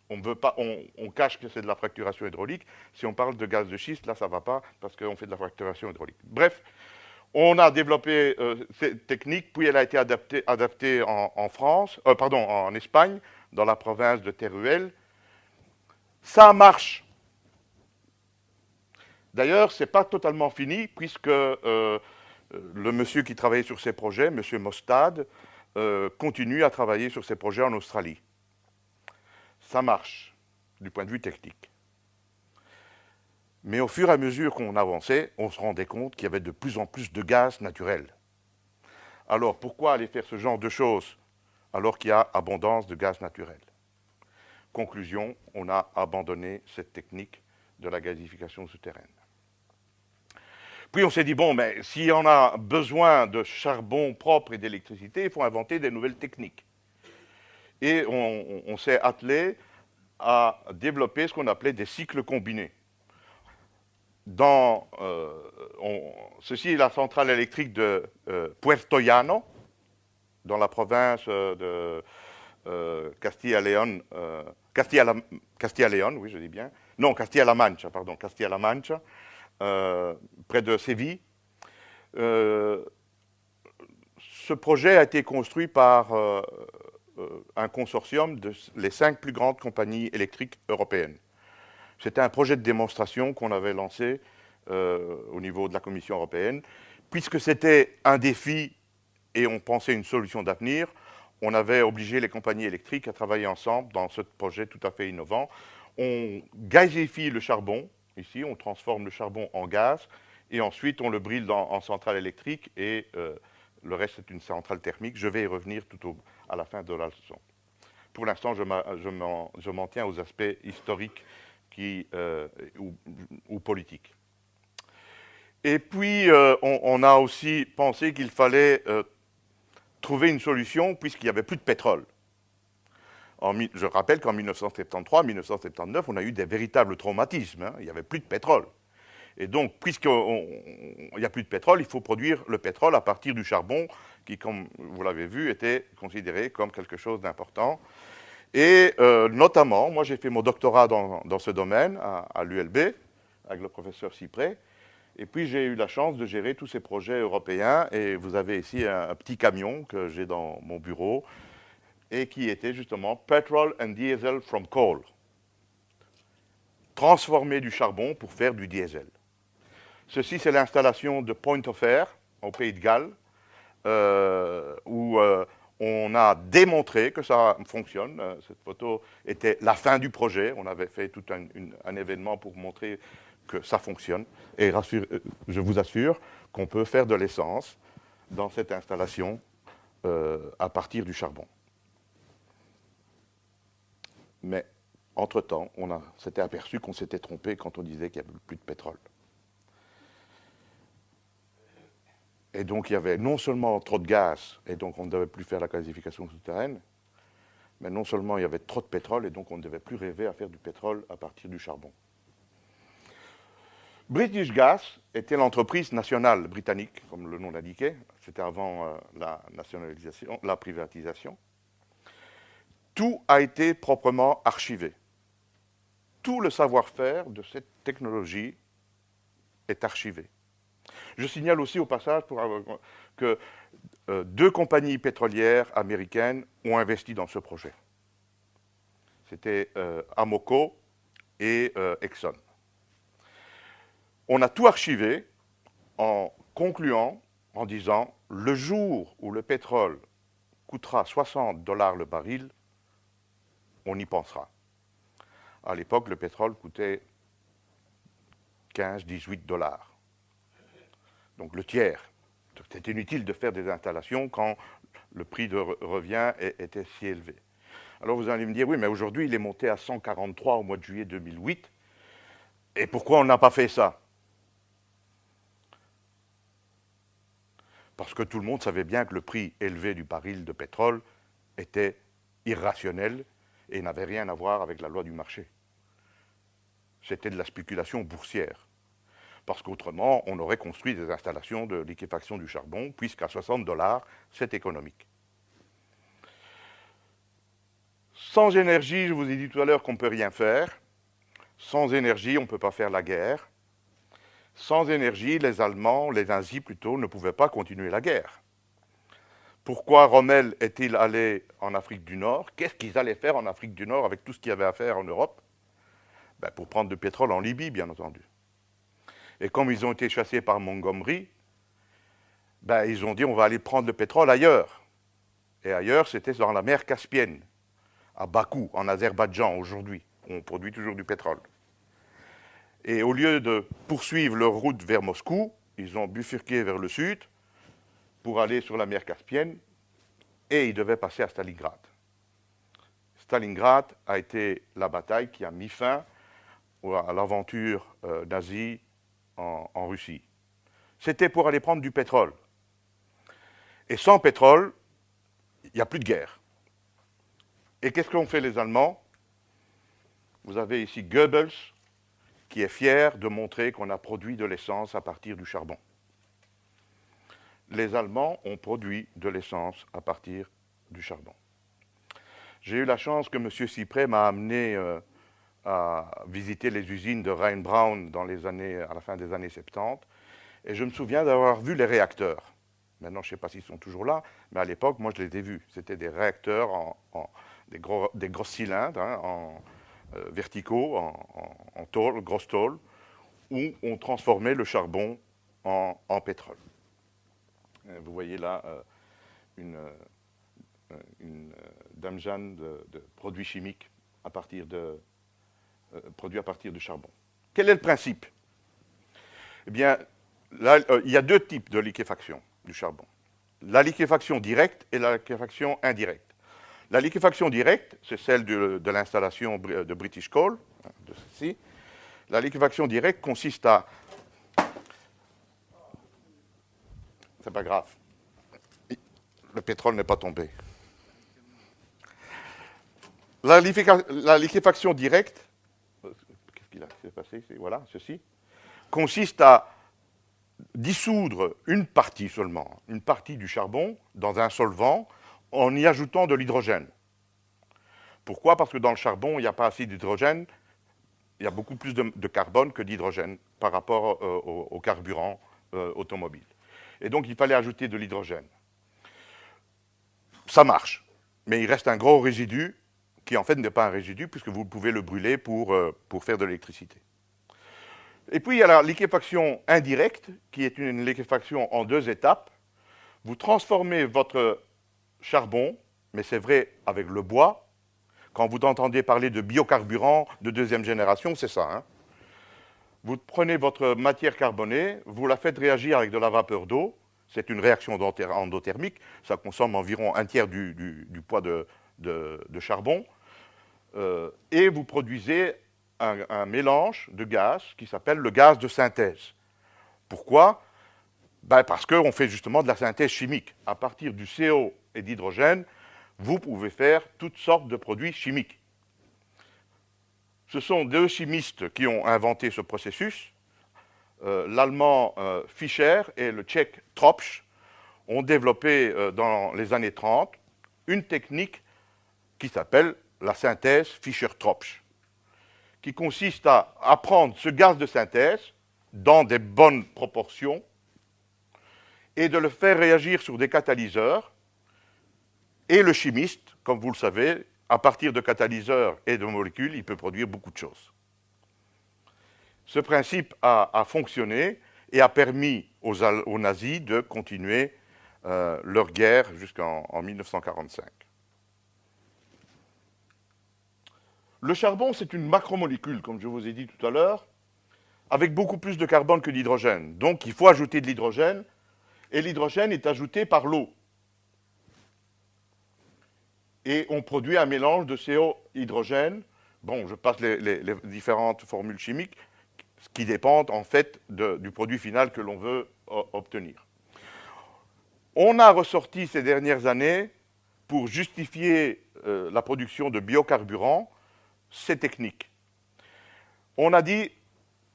on cache que c'est de la fracturation hydraulique. Si on parle de gaz de schiste, là ça ne va pas parce qu'on fait de la fracturation hydraulique. Bref, on a développé cette technique, puis elle a été adaptée en Espagne, dans la province de Teruel. Ça marche. D'ailleurs, ce n'est pas totalement fini, puisque le monsieur qui travaillait sur ces projets, monsieur Mostad, continue à travailler sur ces projets en Australie. Ça marche, du point de vue technique. Mais au fur et à mesure qu'on avançait, on se rendait compte qu'il y avait de plus en plus de gaz naturel. Alors, pourquoi aller faire ce genre de choses alors qu'il y a abondance de gaz naturel? Conclusion, on a abandonné cette technique de la gazification souterraine. Puis on s'est dit, bon, mais si on a besoin de charbon propre et d'électricité, il faut inventer des nouvelles techniques. Et on s'est attelé à développer ce qu'on appelait des cycles combinés. Ceci est la centrale électrique de Puerto Llano, dans la province de Castilla-León, oui, je dis bien. Non, Castilla-La Mancha, pardon, Castilla-La Mancha, près de Séville. Ce projet a été construit par un consortium de les 5 plus grandes compagnies électriques européennes. C'était un projet de démonstration qu'on avait lancé au niveau de la Commission européenne. Puisque c'était un défi et on pensait une solution d'avenir, on avait obligé les compagnies électriques à travailler ensemble dans ce projet tout à fait innovant. On gazifie le charbon, ici, on transforme le charbon en gaz, et ensuite on le brûle en centrale électrique, et le reste est une centrale thermique. Je vais y revenir à la fin de la leçon. Pour l'instant, je m'en tiens aux aspects historiques ou politiques. Et puis, on a aussi pensé qu'il fallait trouver une solution puisqu'il n'y avait plus de pétrole. Je rappelle qu'en 1973-1979, on a eu des véritables traumatismes. Hein. Il n'y avait plus de pétrole. Et donc, puisqu'il n'y a plus de pétrole, il faut produire le pétrole à partir du charbon, qui, comme vous l'avez vu, était considéré comme quelque chose d'important. Et notamment, moi j'ai fait mon doctorat dans ce domaine, à l'ULB, avec le professeur Cyprès. Et puis j'ai eu la chance de gérer tous ces projets européens. Et vous avez ici un petit camion que j'ai dans mon bureau, et qui était justement Petrol and Diesel from Coal. Transformer du charbon pour faire du diesel. Ceci, c'est l'installation de Point of Air, au Pays de Galles, où on a démontré que ça fonctionne. Cette photo était la fin du projet. On avait fait tout un événement pour montrer que ça fonctionne. Et je vous assure qu'on peut faire de l'essence dans cette installation à partir du charbon. Mais, entre-temps, on s'était aperçu qu'on s'était trompé quand on disait qu'il n'y avait plus de pétrole. Et donc, il y avait non seulement trop de gaz, et donc on ne devait plus faire la gasification souterraine, mais non seulement il y avait trop de pétrole, et donc on ne devait plus rêver à faire du pétrole à partir du charbon. British Gas était l'entreprise nationale britannique, comme le nom l'indiquait. C'était avant la privatisation. Tout a été proprement archivé. Tout le savoir-faire de cette technologie est archivé. Je signale aussi au passage que 2 compagnies pétrolières américaines ont investi dans ce projet. C'était Amoco et Exxon. On a tout archivé en concluant, en disant, le jour où le pétrole coûtera $60 le baril, on y pensera. À l'époque, le pétrole coûtait 15-18 $. Donc le tiers. C'était inutile de faire des installations quand le prix de revient était si élevé. Alors vous allez me dire, oui, mais aujourd'hui, il est monté à 143 au mois de juillet 2008. Et pourquoi on n'a pas fait ça? Parce que tout le monde savait bien que le prix élevé du baril de pétrole était irrationnel et n'avait rien à voir avec la loi du marché. C'était de la spéculation boursière. Parce qu'autrement, on aurait construit des installations de liquéfaction du charbon, puisqu'à 60 $, c'est économique. Sans énergie, je vous ai dit tout à l'heure qu'on ne peut rien faire. Sans énergie, on ne peut pas faire la guerre. Sans énergie, les Allemands, les nazis plutôt, ne pouvaient pas continuer la guerre. Pourquoi Rommel est-il allé en Afrique du Nord? Qu'est-ce qu'ils allaient faire en Afrique du Nord avec tout ce qu'il y avait à faire en Europe? Ben, pour prendre du pétrole en Libye, bien entendu. Et comme ils ont été chassés par Montgomery, ben, ils ont dit on va aller prendre le pétrole ailleurs. Et ailleurs, c'était dans la mer Caspienne, à Bakou, en Azerbaïdjan, aujourd'hui. On produit toujours du pétrole. Et au lieu de poursuivre leur route vers Moscou, ils ont bifurqué vers le sud pour aller sur la mer Caspienne et ils devaient passer à Stalingrad. Stalingrad a été la bataille qui a mis fin à l'aventure nazie en Russie. C'était pour aller prendre du pétrole. Et sans pétrole, il n'y a plus de guerre. Et qu'est-ce qu'ont fait les Allemands? Vous avez ici Goebbels, qui est fier de montrer qu'on a produit de l'essence à partir du charbon. Les Allemands ont produit de l'essence à partir du charbon. J'ai eu la chance que M. Cyprès m'a amené à visiter les usines de Rheinbraun à la fin des années 70, et je me souviens d'avoir vu les réacteurs. Maintenant, je ne sais pas s'ils sont toujours là, mais à l'époque, moi, je les ai vus. C'était des réacteurs des gros cylindres, verticaux, en tôle, grosse tôle, où on transformait le charbon en pétrole. Vous voyez là une Dame Jeanne de produits chimiques produits à partir du charbon. Quel est le principe? Eh bien, là, il y a deux types de liquéfaction du charbon. La liquéfaction directe et la liquéfaction indirecte. La liquéfaction directe, c'est celle de l'installation de British Coal, de ceci. La liquéfaction directe consiste à... C'est pas grave. Le pétrole n'est pas tombé. La liquéfaction directe, qu'est-ce qu'il s'est passé? Voilà, ceci, consiste à dissoudre une partie seulement, une partie du charbon dans un solvant en y ajoutant de l'hydrogène. Pourquoi? Parce que dans le charbon, il n'y a pas assez d'hydrogène, il y a beaucoup plus de carbone que d'hydrogène par rapport au carburant automobile. Et donc, il fallait ajouter de l'hydrogène. Ça marche, mais il reste un gros résidu qui, en fait, n'est pas un résidu puisque vous pouvez le brûler pour faire de l'électricité. Et puis, il y a la liquéfaction indirecte, qui est une liquéfaction en deux étapes. Vous transformez votre charbon, mais c'est vrai avec le bois. Quand vous entendez parler de biocarburant de deuxième génération, c'est ça. Hein. Vous prenez votre matière carbonée, vous la faites réagir avec de la vapeur d'eau. C'est une réaction endothermique. Ça consomme environ un tiers du poids de charbon. Et vous produisez un mélange de gaz qui s'appelle le gaz de synthèse. Pourquoi? Ben parce qu'on fait justement de la synthèse chimique. À partir du CO et d'hydrogène, vous pouvez faire toutes sortes de produits chimiques. Ce sont deux chimistes qui ont inventé ce processus. L'allemand Fischer et le tchèque Tropsch ont développé dans les années 30 une technique qui s'appelle la synthèse Fischer-Tropsch, qui consiste à prendre ce gaz de synthèse dans des bonnes proportions et de le faire réagir sur des catalyseurs. Et le chimiste, comme vous le savez, à partir de catalyseurs et de molécules, il peut produire beaucoup de choses. Ce principe a fonctionné et a permis aux nazis de continuer leur guerre jusqu'en 1945. Le charbon, c'est une macromolécule, comme je vous ai dit tout à l'heure, avec beaucoup plus de carbone que d'hydrogène. Donc, il faut ajouter de l'hydrogène, et l'hydrogène est ajouté par l'eau. Et on produit un mélange de CO hydrogène. Bon, je passe les différentes formules chimiques qui dépendent en fait du produit final que l'on veut obtenir. On a ressorti ces dernières années, pour justifier la production de biocarburants, ces techniques. On a dit,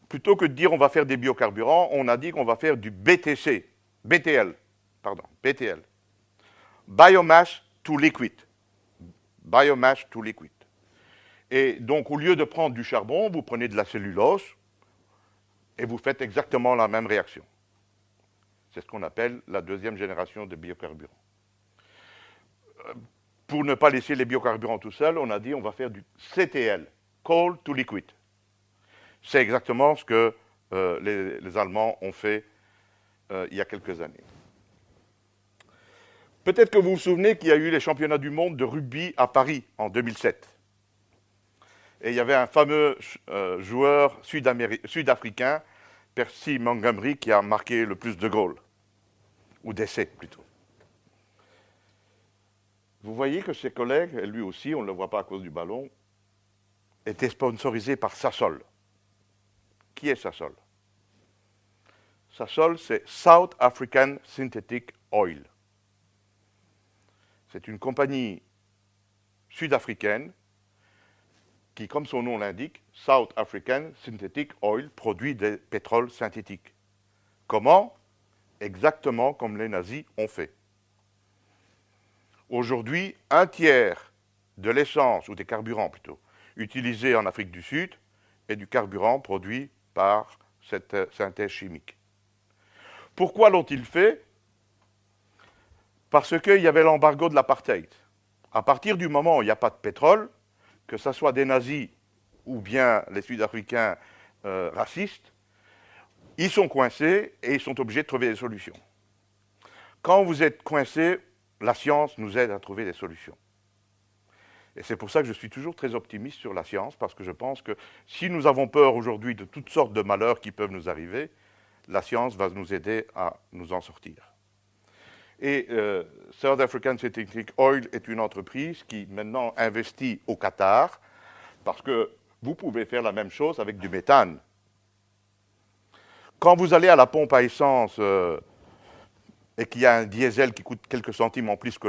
plutôt que de dire on va faire des biocarburants, on a dit qu'on va faire du BTL, Biomass to Liquid. Biomass to Liquid. Et donc, au lieu de prendre du charbon, vous prenez de la cellulose et vous faites exactement la même réaction. C'est ce qu'on appelle la deuxième génération de biocarburants. Pour ne pas laisser les biocarburants tout seuls, on a dit on va faire du CTL, Coal to Liquid. C'est exactement ce que les Allemands ont fait il y a quelques années. Peut-être que vous vous souvenez qu'il y a eu les championnats du monde de rugby à Paris en 2007. Et il y avait un fameux joueur sud-africain, Percy Montgomery, qui a marqué le plus de goals, ou d'essais plutôt. Vous voyez que ses collègues, et lui aussi, on ne le voit pas à cause du ballon, étaient sponsorisés par Sasol. Qui est Sasol? Sasol, c'est South African Synthetic Oil. C'est une compagnie sud-africaine qui, comme son nom l'indique, South African Synthetic Oil, produit des pétroles synthétiques. Comment? Exactement comme les nazis ont fait. Aujourd'hui, un tiers de l'essence, ou des carburants plutôt, utilisés en Afrique du Sud est du carburant produit par cette synthèse chimique. Pourquoi l'ont-ils fait? Parce qu'il y avait l'embargo de l'apartheid. À partir du moment où il n'y a pas de pétrole, que ce soit des nazis ou bien les Sud-Africains racistes, ils sont coincés et ils sont obligés de trouver des solutions. Quand vous êtes coincés, la science nous aide à trouver des solutions. Et c'est pour ça que je suis toujours très optimiste sur la science, parce que je pense que si nous avons peur aujourd'hui de toutes sortes de malheurs qui peuvent nous arriver, la science va nous aider à nous en sortir. Et South African Synthetic Oil est une entreprise qui maintenant investit au Qatar, parce que vous pouvez faire la même chose avec du méthane. Quand vous allez à la pompe à essence et qu'il y a un diesel qui coûte quelques centimes en plus que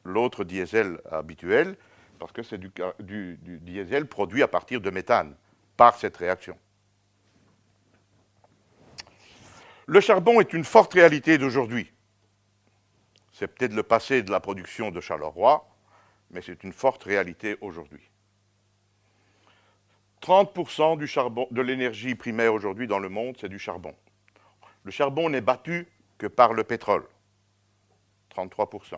l'autre diesel habituel, parce que c'est du diesel produit à partir de méthane, par cette réaction. Le charbon est une forte réalité d'aujourd'hui. C'est peut-être le passé de la production de Charleroi, mais c'est une forte réalité aujourd'hui. 30% du charbon, de l'énergie primaire aujourd'hui dans le monde, c'est du charbon. Le charbon n'est battu que par le pétrole, 33%.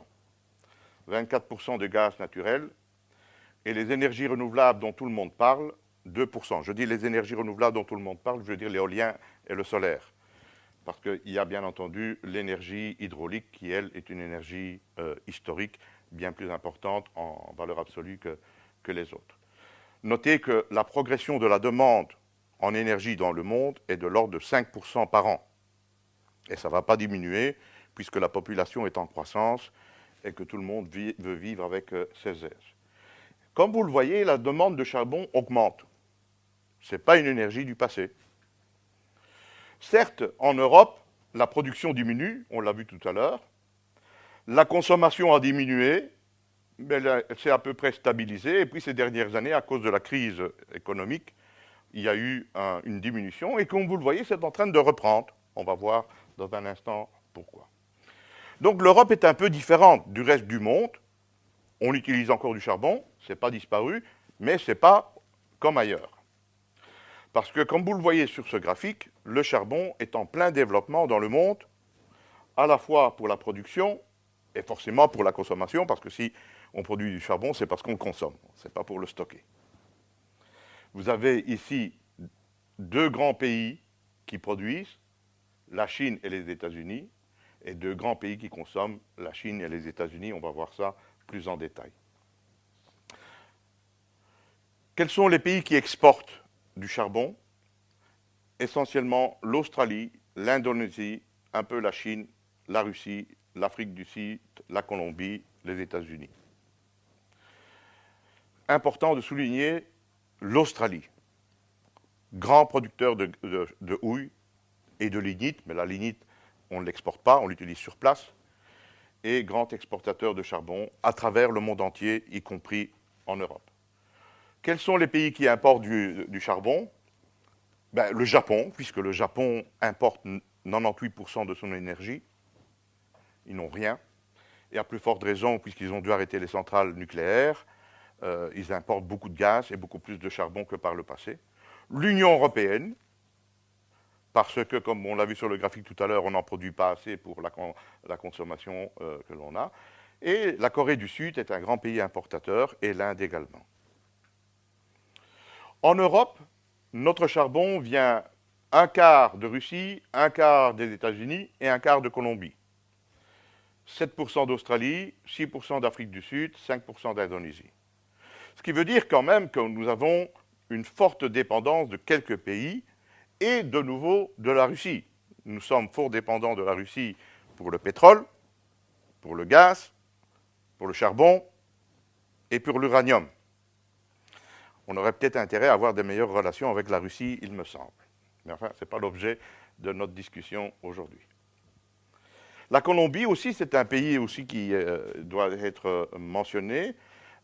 24% de gaz naturel, et les énergies renouvelables dont tout le monde parle, 2%. Je dis les énergies renouvelables dont tout le monde parle, je veux dire l'éolien et le solaire. Parce qu'il y a bien entendu l'énergie hydraulique qui, elle, est une énergie historique bien plus importante en valeur absolue que les autres. Notez que la progression de la demande en énergie dans le monde est de l'ordre de 5% par an. Et ça ne va pas diminuer puisque la population est en croissance et que tout le monde veut vivre avec ses aises. Comme vous le voyez, la demande de charbon augmente. Ce n'est pas une énergie du passé. Certes, en Europe, la production diminue, on l'a vu tout à l'heure. La consommation a diminué, mais elle s'est à peu près stabilisée. Et puis ces dernières années, à cause de la crise économique, il y a eu une diminution. Et comme vous le voyez, c'est en train de reprendre. On va voir dans un instant pourquoi. Donc l'Europe est un peu différente du reste du monde. On utilise encore du charbon, ce n'est pas disparu, mais ce n'est pas comme ailleurs. Parce que, comme vous le voyez sur ce graphique, le charbon est en plein développement dans le monde, à la fois pour la production et forcément pour la consommation, parce que si on produit du charbon, c'est parce qu'on le consomme, ce n'est pas pour le stocker. Vous avez ici deux grands pays qui produisent, la Chine et les États-Unis, et deux grands pays qui consomment, la Chine et les États-Unis. On va voir ça plus en détail. Quels sont les pays qui exportent du charbon? Essentiellement l'Australie, l'Indonésie, un peu la Chine, la Russie, l'Afrique du Sud, la Colombie, les États-Unis. Important de souligner l'Australie. grand producteur de houille et de lignite, mais la lignite, on ne l'exporte pas, on l'utilise sur place, et grand exportateur de charbon à travers le monde entier, y compris en Europe. Quels sont les pays qui importent du charbon? Ben, le Japon, puisque le Japon importe 98% de son énergie. Ils n'ont rien. Et à plus forte raison, puisqu'ils ont dû arrêter les centrales nucléaires, ils importent beaucoup de gaz et beaucoup plus de charbon que par le passé. L'Union européenne, parce que, comme on l'a vu sur le graphique tout à l'heure, on n'en produit pas assez pour la consommation que l'on a. Et la Corée du Sud est un grand pays importateur, et l'Inde également. En Europe, notre charbon vient un quart de Russie, un quart des États-Unis et un quart de Colombie. 7% d'Australie, 6% d'Afrique du Sud, 5% d'Indonésie. Ce qui veut dire quand même que nous avons une forte dépendance de quelques pays et de nouveau de la Russie. Nous sommes fort dépendants de la Russie pour le pétrole, pour le gaz, pour le charbon et pour l'uranium. On aurait peut-être intérêt à avoir des meilleures relations avec la Russie, il me semble. Mais enfin, ce n'est pas l'objet de notre discussion aujourd'hui. La Colombie aussi, c'est un pays aussi qui doit être mentionné,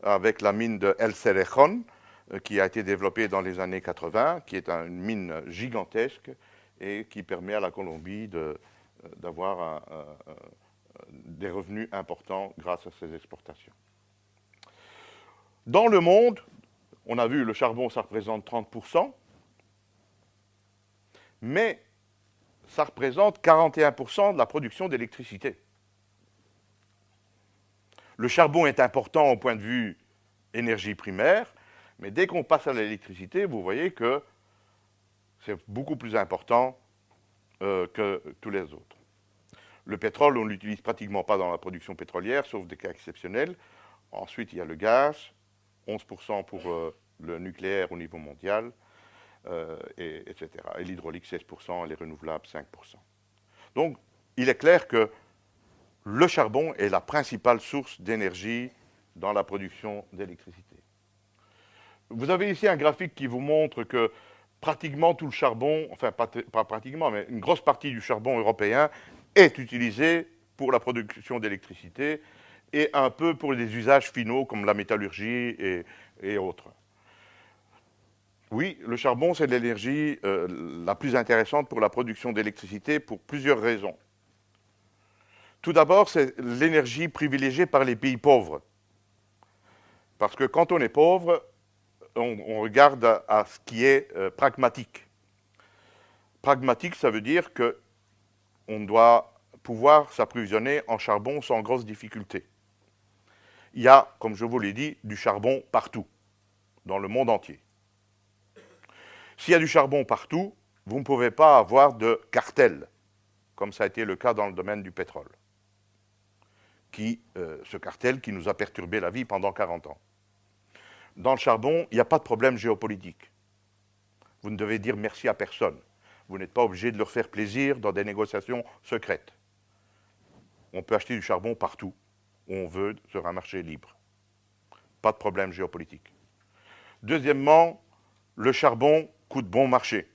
avec la mine de El Cerrejón, qui a été développée dans les années 80, qui est une mine gigantesque et qui permet à la Colombie d'avoir des revenus importants grâce à ses exportations. Dans le monde, on a vu le charbon, ça représente 30%, mais ça représente 41% de la production d'électricité. Le charbon est important au point de vue énergie primaire, mais dès qu'on passe à l'électricité, vous voyez que c'est beaucoup plus important que tous les autres. Le pétrole, on ne l'utilise pratiquement pas dans la production pétrolière, sauf des cas exceptionnels. Ensuite, il y a le gaz, 11% pour le nucléaire au niveau mondial, etc. Et l'hydraulique, 16%, et les renouvelables, 5%. Donc, il est clair que le charbon est la principale source d'énergie dans la production d'électricité. Vous avez ici un graphique qui vous montre que pratiquement tout le charbon, enfin pas pratiquement, mais une grosse partie du charbon européen est utilisé pour la production d'électricité et un peu pour des usages finaux comme la métallurgie et autres. Oui, le charbon, c'est l'énergie la plus intéressante pour la production d'électricité pour plusieurs raisons. Tout d'abord, c'est l'énergie privilégiée par les pays pauvres. Parce que quand on est pauvre, on regarde à ce qui est pragmatique. Pragmatique, ça veut dire qu'on doit pouvoir s'approvisionner en charbon sans grosse difficulté. Il y a, comme je vous l'ai dit, du charbon partout, dans le monde entier. S'il y a du charbon partout, vous ne pouvez pas avoir de cartel, comme ça a été le cas dans le domaine du pétrole. Ce cartel qui nous a perturbé la vie pendant 40 ans. Dans le charbon, il n'y a pas de problème géopolitique. Vous ne devez dire merci à personne. Vous n'êtes pas obligé de leur faire plaisir dans des négociations secrètes. On peut acheter du charbon partout où on veut sur un marché libre. Pas de problème géopolitique. Deuxièmement, le charbon coûte bon marché.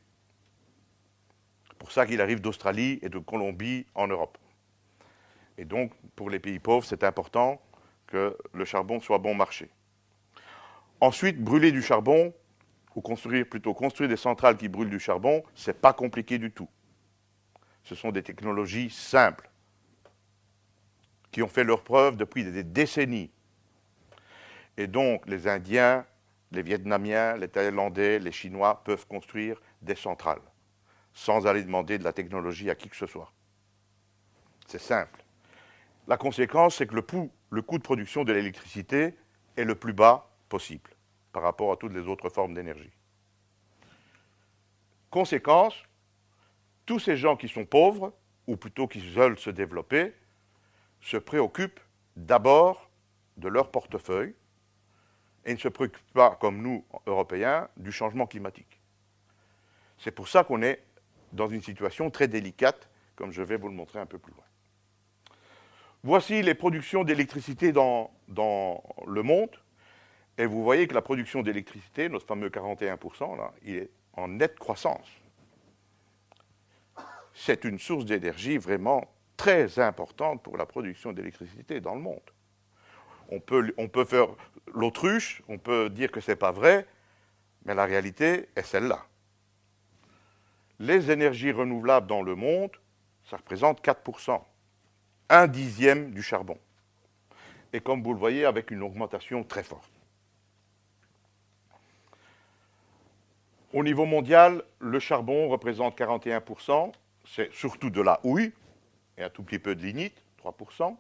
C'est pour ça qu'il arrive d'Australie et de Colombie en Europe. Et donc, pour les pays pauvres, c'est important que le charbon soit bon marché. Ensuite, brûler du charbon, ou construire des centrales qui brûlent du charbon, c'est pas compliqué du tout. Ce sont des technologies simples, qui ont fait leurs preuves depuis des décennies. Et donc, les Indiens, les Vietnamiens, les Thaïlandais, les Chinois peuvent construire des centrales, sans aller demander de la technologie à qui que ce soit. C'est simple. La conséquence, c'est que le coût de production de l'électricité est le plus bas possible par rapport à toutes les autres formes d'énergie. Conséquence, tous ces gens qui sont pauvres, ou plutôt qui veulent se développer, se préoccupent d'abord de leur portefeuille et ne se préoccupent pas, comme nous, Européens, du changement climatique. C'est pour ça qu'on est dans une situation très délicate, comme je vais vous le montrer un peu plus loin. Voici les productions d'électricité dans le monde. Et vous voyez que la production d'électricité, notre fameux 41%, là, il est en nette croissance. C'est une source d'énergie vraiment très importante pour la production d'électricité dans le monde. On peut faire l'autruche, on peut dire que ce n'est pas vrai, mais la réalité est celle-là. Les énergies renouvelables dans le monde, ça représente 4%, un dixième du charbon. Et comme vous le voyez, avec une augmentation très forte. Au niveau mondial, le charbon représente 41%, c'est surtout de la houille, et un tout petit peu de lignite, 3%.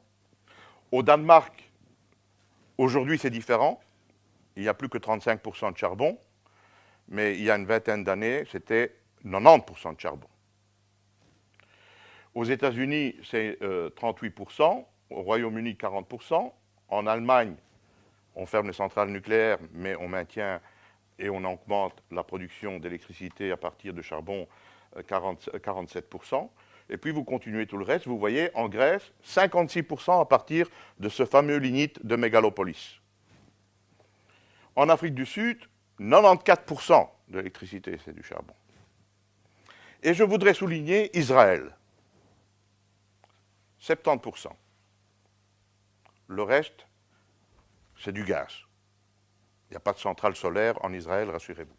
Au Danemark, aujourd'hui c'est différent, il n'y a plus que 35% de charbon, mais il y a une vingtaine d'années, c'était 90% de charbon. Aux États-Unis, c'est 38%, au Royaume-Uni, 40%. En Allemagne, on ferme les centrales nucléaires, mais on maintient et on augmente la production d'électricité à partir de charbon 47%. Et puis vous continuez tout le reste, vous voyez, en Grèce, 56% à partir de ce fameux lignite de Mégalopolis. En Afrique du Sud, 94% de l'électricité, c'est du charbon. Et je voudrais souligner Israël, 70%. Le reste, c'est du gaz. Il n'y a pas de centrale solaire en Israël, rassurez-vous.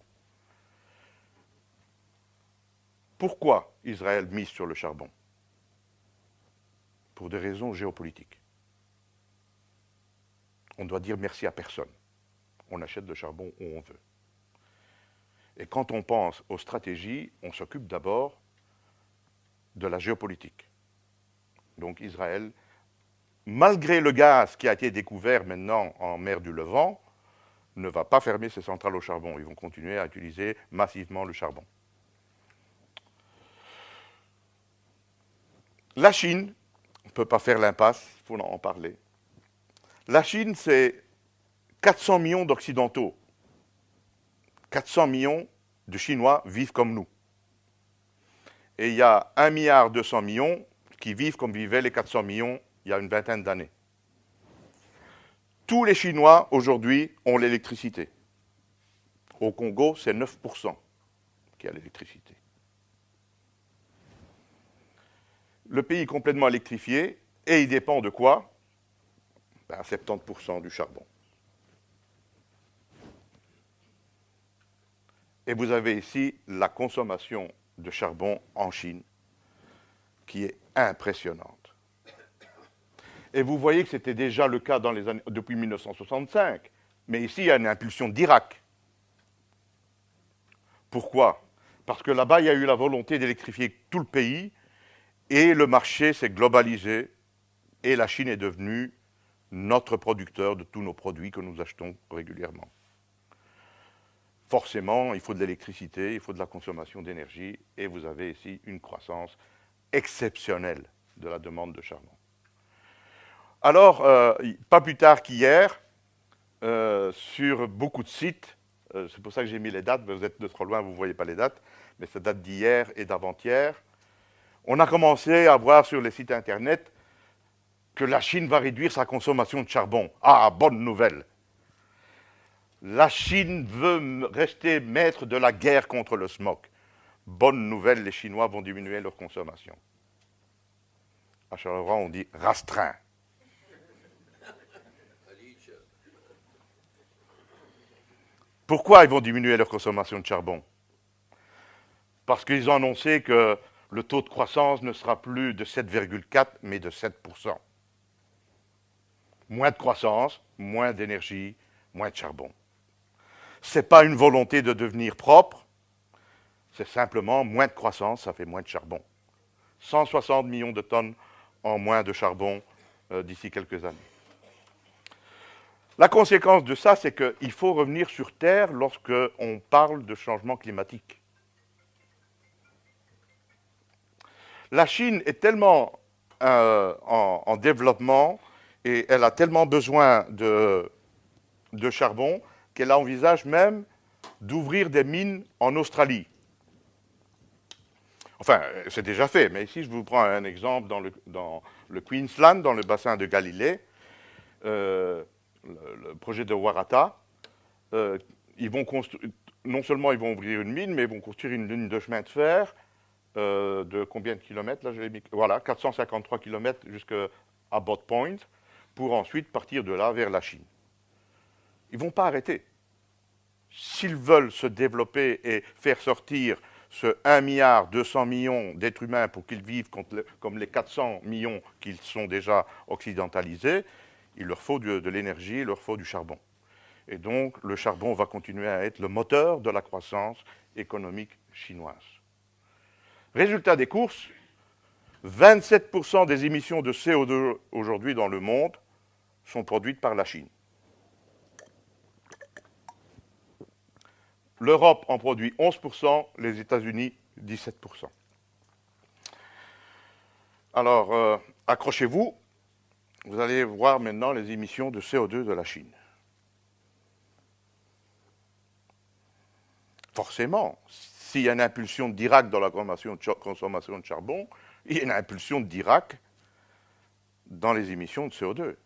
Pourquoi Israël mise sur le charbon? Pour des raisons géopolitiques. On doit dire merci à personne. On achète le charbon où on veut. Et quand on pense aux stratégies, on s'occupe d'abord de la géopolitique. Donc Israël, malgré le gaz qui a été découvert maintenant en mer du Levant, ne va pas fermer ses centrales au charbon. Ils vont continuer à utiliser massivement le charbon. La Chine, on ne peut pas faire l'impasse, il faut en parler. La Chine, c'est 400 millions d'Occidentaux. 400 millions de Chinois vivent comme nous. Et il y a 1,2 milliard qui vivent comme vivaient les 400 millions il y a une vingtaine d'années. Tous les Chinois, aujourd'hui, ont l'électricité. Au Congo, c'est 9% qui a l'électricité. Le pays est complètement électrifié, et il dépend de quoi? 70% du charbon. Et vous avez ici la consommation de charbon en Chine, qui est impressionnante. Et vous voyez que c'était déjà le cas dans les années, depuis 1965. Mais ici, il y a une impulsion d'Irak. Pourquoi? Parce que là-bas, il y a eu la volonté d'électrifier tout le pays, et le marché s'est globalisé, et la Chine est devenue notre producteur de tous nos produits que nous achetons régulièrement. Forcément, il faut de l'électricité, il faut de la consommation d'énergie, et vous avez ici une croissance exceptionnelle de la demande de charbon. Alors, pas plus tard qu'hier, sur beaucoup de sites, c'est pour ça que j'ai mis les dates, vous êtes de trop loin, vous ne voyez pas les dates, mais ça date d'hier et d'avant-hier, on a commencé à voir sur les sites internet que la Chine va réduire sa consommation de charbon. Ah, bonne nouvelle! La Chine veut rester maître de la guerre contre le smog. Bonne nouvelle, les Chinois vont diminuer leur consommation. À Charleroi, on dit rastreint. Pourquoi ils vont diminuer leur consommation de charbon? Parce qu'ils ont annoncé que le taux de croissance ne sera plus de 7,4, mais de 7%. Moins de croissance, moins d'énergie, moins de charbon. Ce n'est pas une volonté de devenir propre, c'est simplement moins de croissance, ça fait moins de charbon. 160 millions de tonnes en moins de charbon d'ici quelques années. La conséquence de ça, c'est qu'il faut revenir sur Terre lorsqu'on parle de changement climatique. La Chine est tellement en développement et elle a tellement besoin de charbon qu'elle envisage même d'ouvrir des mines en Australie. Enfin, c'est déjà fait, mais ici je vous prends un exemple dans le Queensland, dans le bassin de Galilée, le projet de Waratah. Ils vont non seulement ils vont ouvrir une mine, mais ils vont construire une ligne de chemin de fer de combien de kilomètres là, voilà, 453 kilomètres jusqu'à Bot Point, pour ensuite partir de là vers la Chine. Ils ne vont pas arrêter. S'ils veulent se développer et faire sortir ce 1 milliard 200 millions d'êtres humains pour qu'ils vivent comme les 400 millions qu'ils sont déjà occidentalisés, il leur faut de l'énergie, il leur faut du charbon. Et donc, le charbon va continuer à être le moteur de la croissance économique chinoise. Résultat des courses, 27% des émissions de CO2 aujourd'hui dans le monde sont produites par la Chine. L'Europe en produit 11%, les États-Unis 17%. Alors, accrochez-vous, vous allez voir maintenant les émissions de CO2 de la Chine. Forcément, s'il y a une impulsion d'Irak dans la consommation de charbon, il y a une impulsion d'Irak dans les émissions de CO2.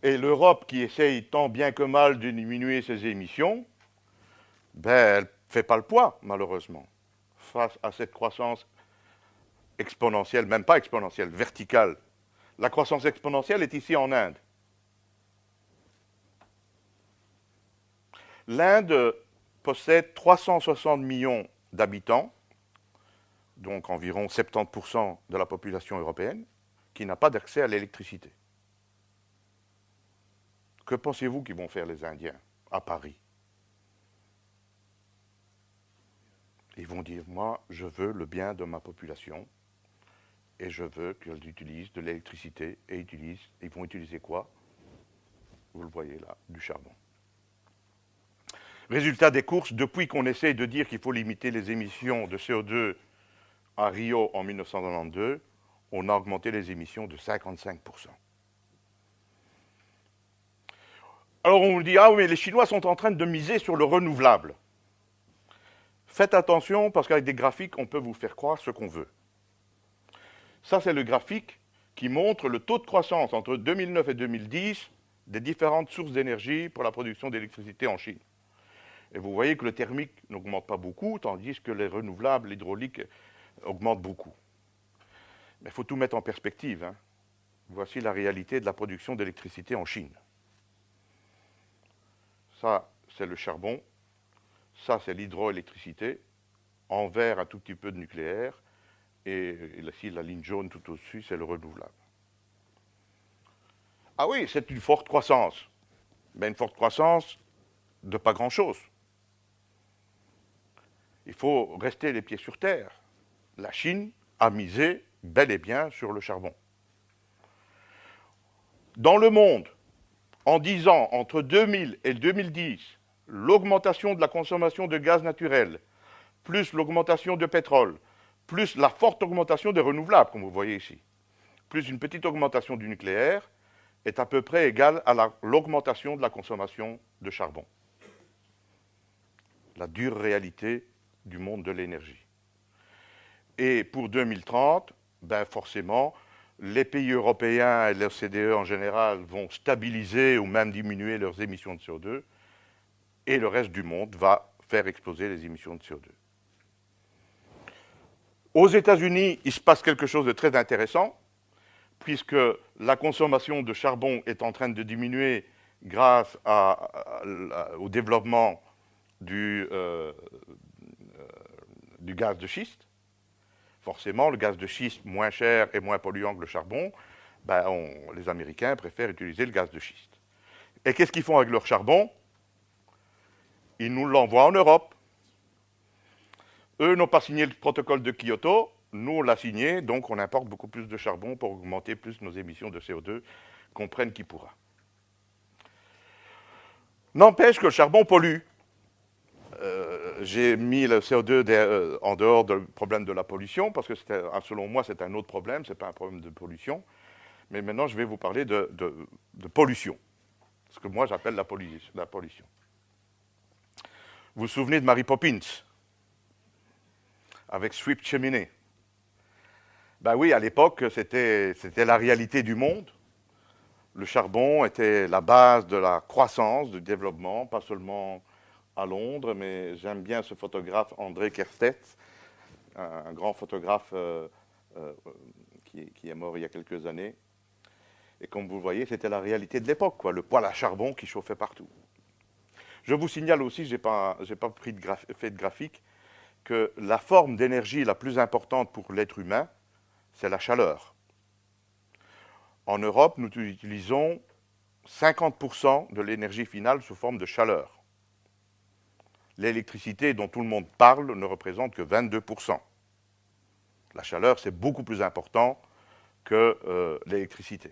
Et l'Europe, qui essaye tant bien que mal de diminuer ses émissions, elle ne fait pas le poids, malheureusement, face à cette croissance exponentielle, même pas exponentielle, verticale. La croissance exponentielle est ici en Inde. L'Inde possède 360 millions d'habitants, donc environ 70% de la population européenne, qui n'a pas d'accès à l'électricité. Que pensez-vous qu'ils vont faire les Indiens à Paris? Ils vont dire, moi, je veux le bien de ma population et je veux qu'elle utilise de l'électricité et ils vont utiliser quoi? Vous le voyez là, du charbon. Résultat des courses, depuis qu'on essaye de dire qu'il faut limiter les émissions de CO2 à Rio en 1992, on a augmenté les émissions de 55%. Alors on vous dit, ah oui, mais les Chinois sont en train de miser sur le renouvelable. Faites attention, parce qu'avec des graphiques, on peut vous faire croire ce qu'on veut. Ça, c'est le graphique qui montre le taux de croissance entre 2009 et 2010 des différentes sources d'énergie pour la production d'électricité en Chine. Et vous voyez que le thermique n'augmente pas beaucoup, tandis que les renouvelables, l'hydraulique, augmentent beaucoup. Mais il faut tout mettre en perspective, hein. Voici la réalité de la production d'électricité en Chine. Ça, c'est le charbon. Ça, c'est l'hydroélectricité. En vert, un tout petit peu de nucléaire. Et ici, la ligne jaune tout au-dessus, c'est le renouvelable. Ah oui, c'est une forte croissance. Mais une forte croissance de pas grand-chose. Il faut rester les pieds sur terre. La Chine a misé bel et bien sur le charbon. Dans le monde, en 10 ans, entre 2000 et 2010, l'augmentation de la consommation de gaz naturel, plus l'augmentation de pétrole, plus la forte augmentation des renouvelables, comme vous voyez ici, plus une petite augmentation du nucléaire, est à peu près égale à l'augmentation de la consommation de charbon. La dure réalité du monde de l'énergie. Et pour 2030, forcément, les pays européens et l'OCDE en général vont stabiliser ou même diminuer leurs émissions de CO2, et le reste du monde va faire exploser les émissions de CO2. Aux États-Unis, il se passe quelque chose de très intéressant, puisque la consommation de charbon est en train de diminuer grâce au développement du gaz de schiste. Forcément, le gaz de schiste moins cher et moins polluant que le charbon, les Américains préfèrent utiliser le gaz de schiste. Et qu'est-ce qu'ils font avec leur charbon? Ils nous l'envoient en Europe. Eux n'ont pas signé le protocole de Kyoto, nous on l'a signé, donc on importe beaucoup plus de charbon pour augmenter plus nos émissions de CO2, qu'on prenne qui pourra. N'empêche que le charbon pollue. J'ai mis le CO2 en dehors du problème de la pollution, parce que selon moi c'est un autre problème, ce n'est pas un problème de pollution. Mais maintenant je vais vous parler de pollution, ce que moi j'appelle la pollution. Vous vous souvenez de Mary Poppins, avec Sweep Chimney? Ben oui, à l'époque c'était la réalité du monde. Le charbon était la base de la croissance, du développement, pas seulement à Londres, mais j'aime bien ce photographe André Kerstets, un grand photographe qui est mort il y a quelques années. Et comme vous le voyez, c'était la réalité de l'époque, quoi, le poêle à charbon qui chauffait partout. Je vous signale aussi, je n'ai pas fait de graphique, que la forme d'énergie la plus importante pour l'être humain, c'est la chaleur. En Europe, nous utilisons 50% de l'énergie finale sous forme de chaleur. L'électricité dont tout le monde parle ne représente que 22%. La chaleur, c'est beaucoup plus important que l'électricité.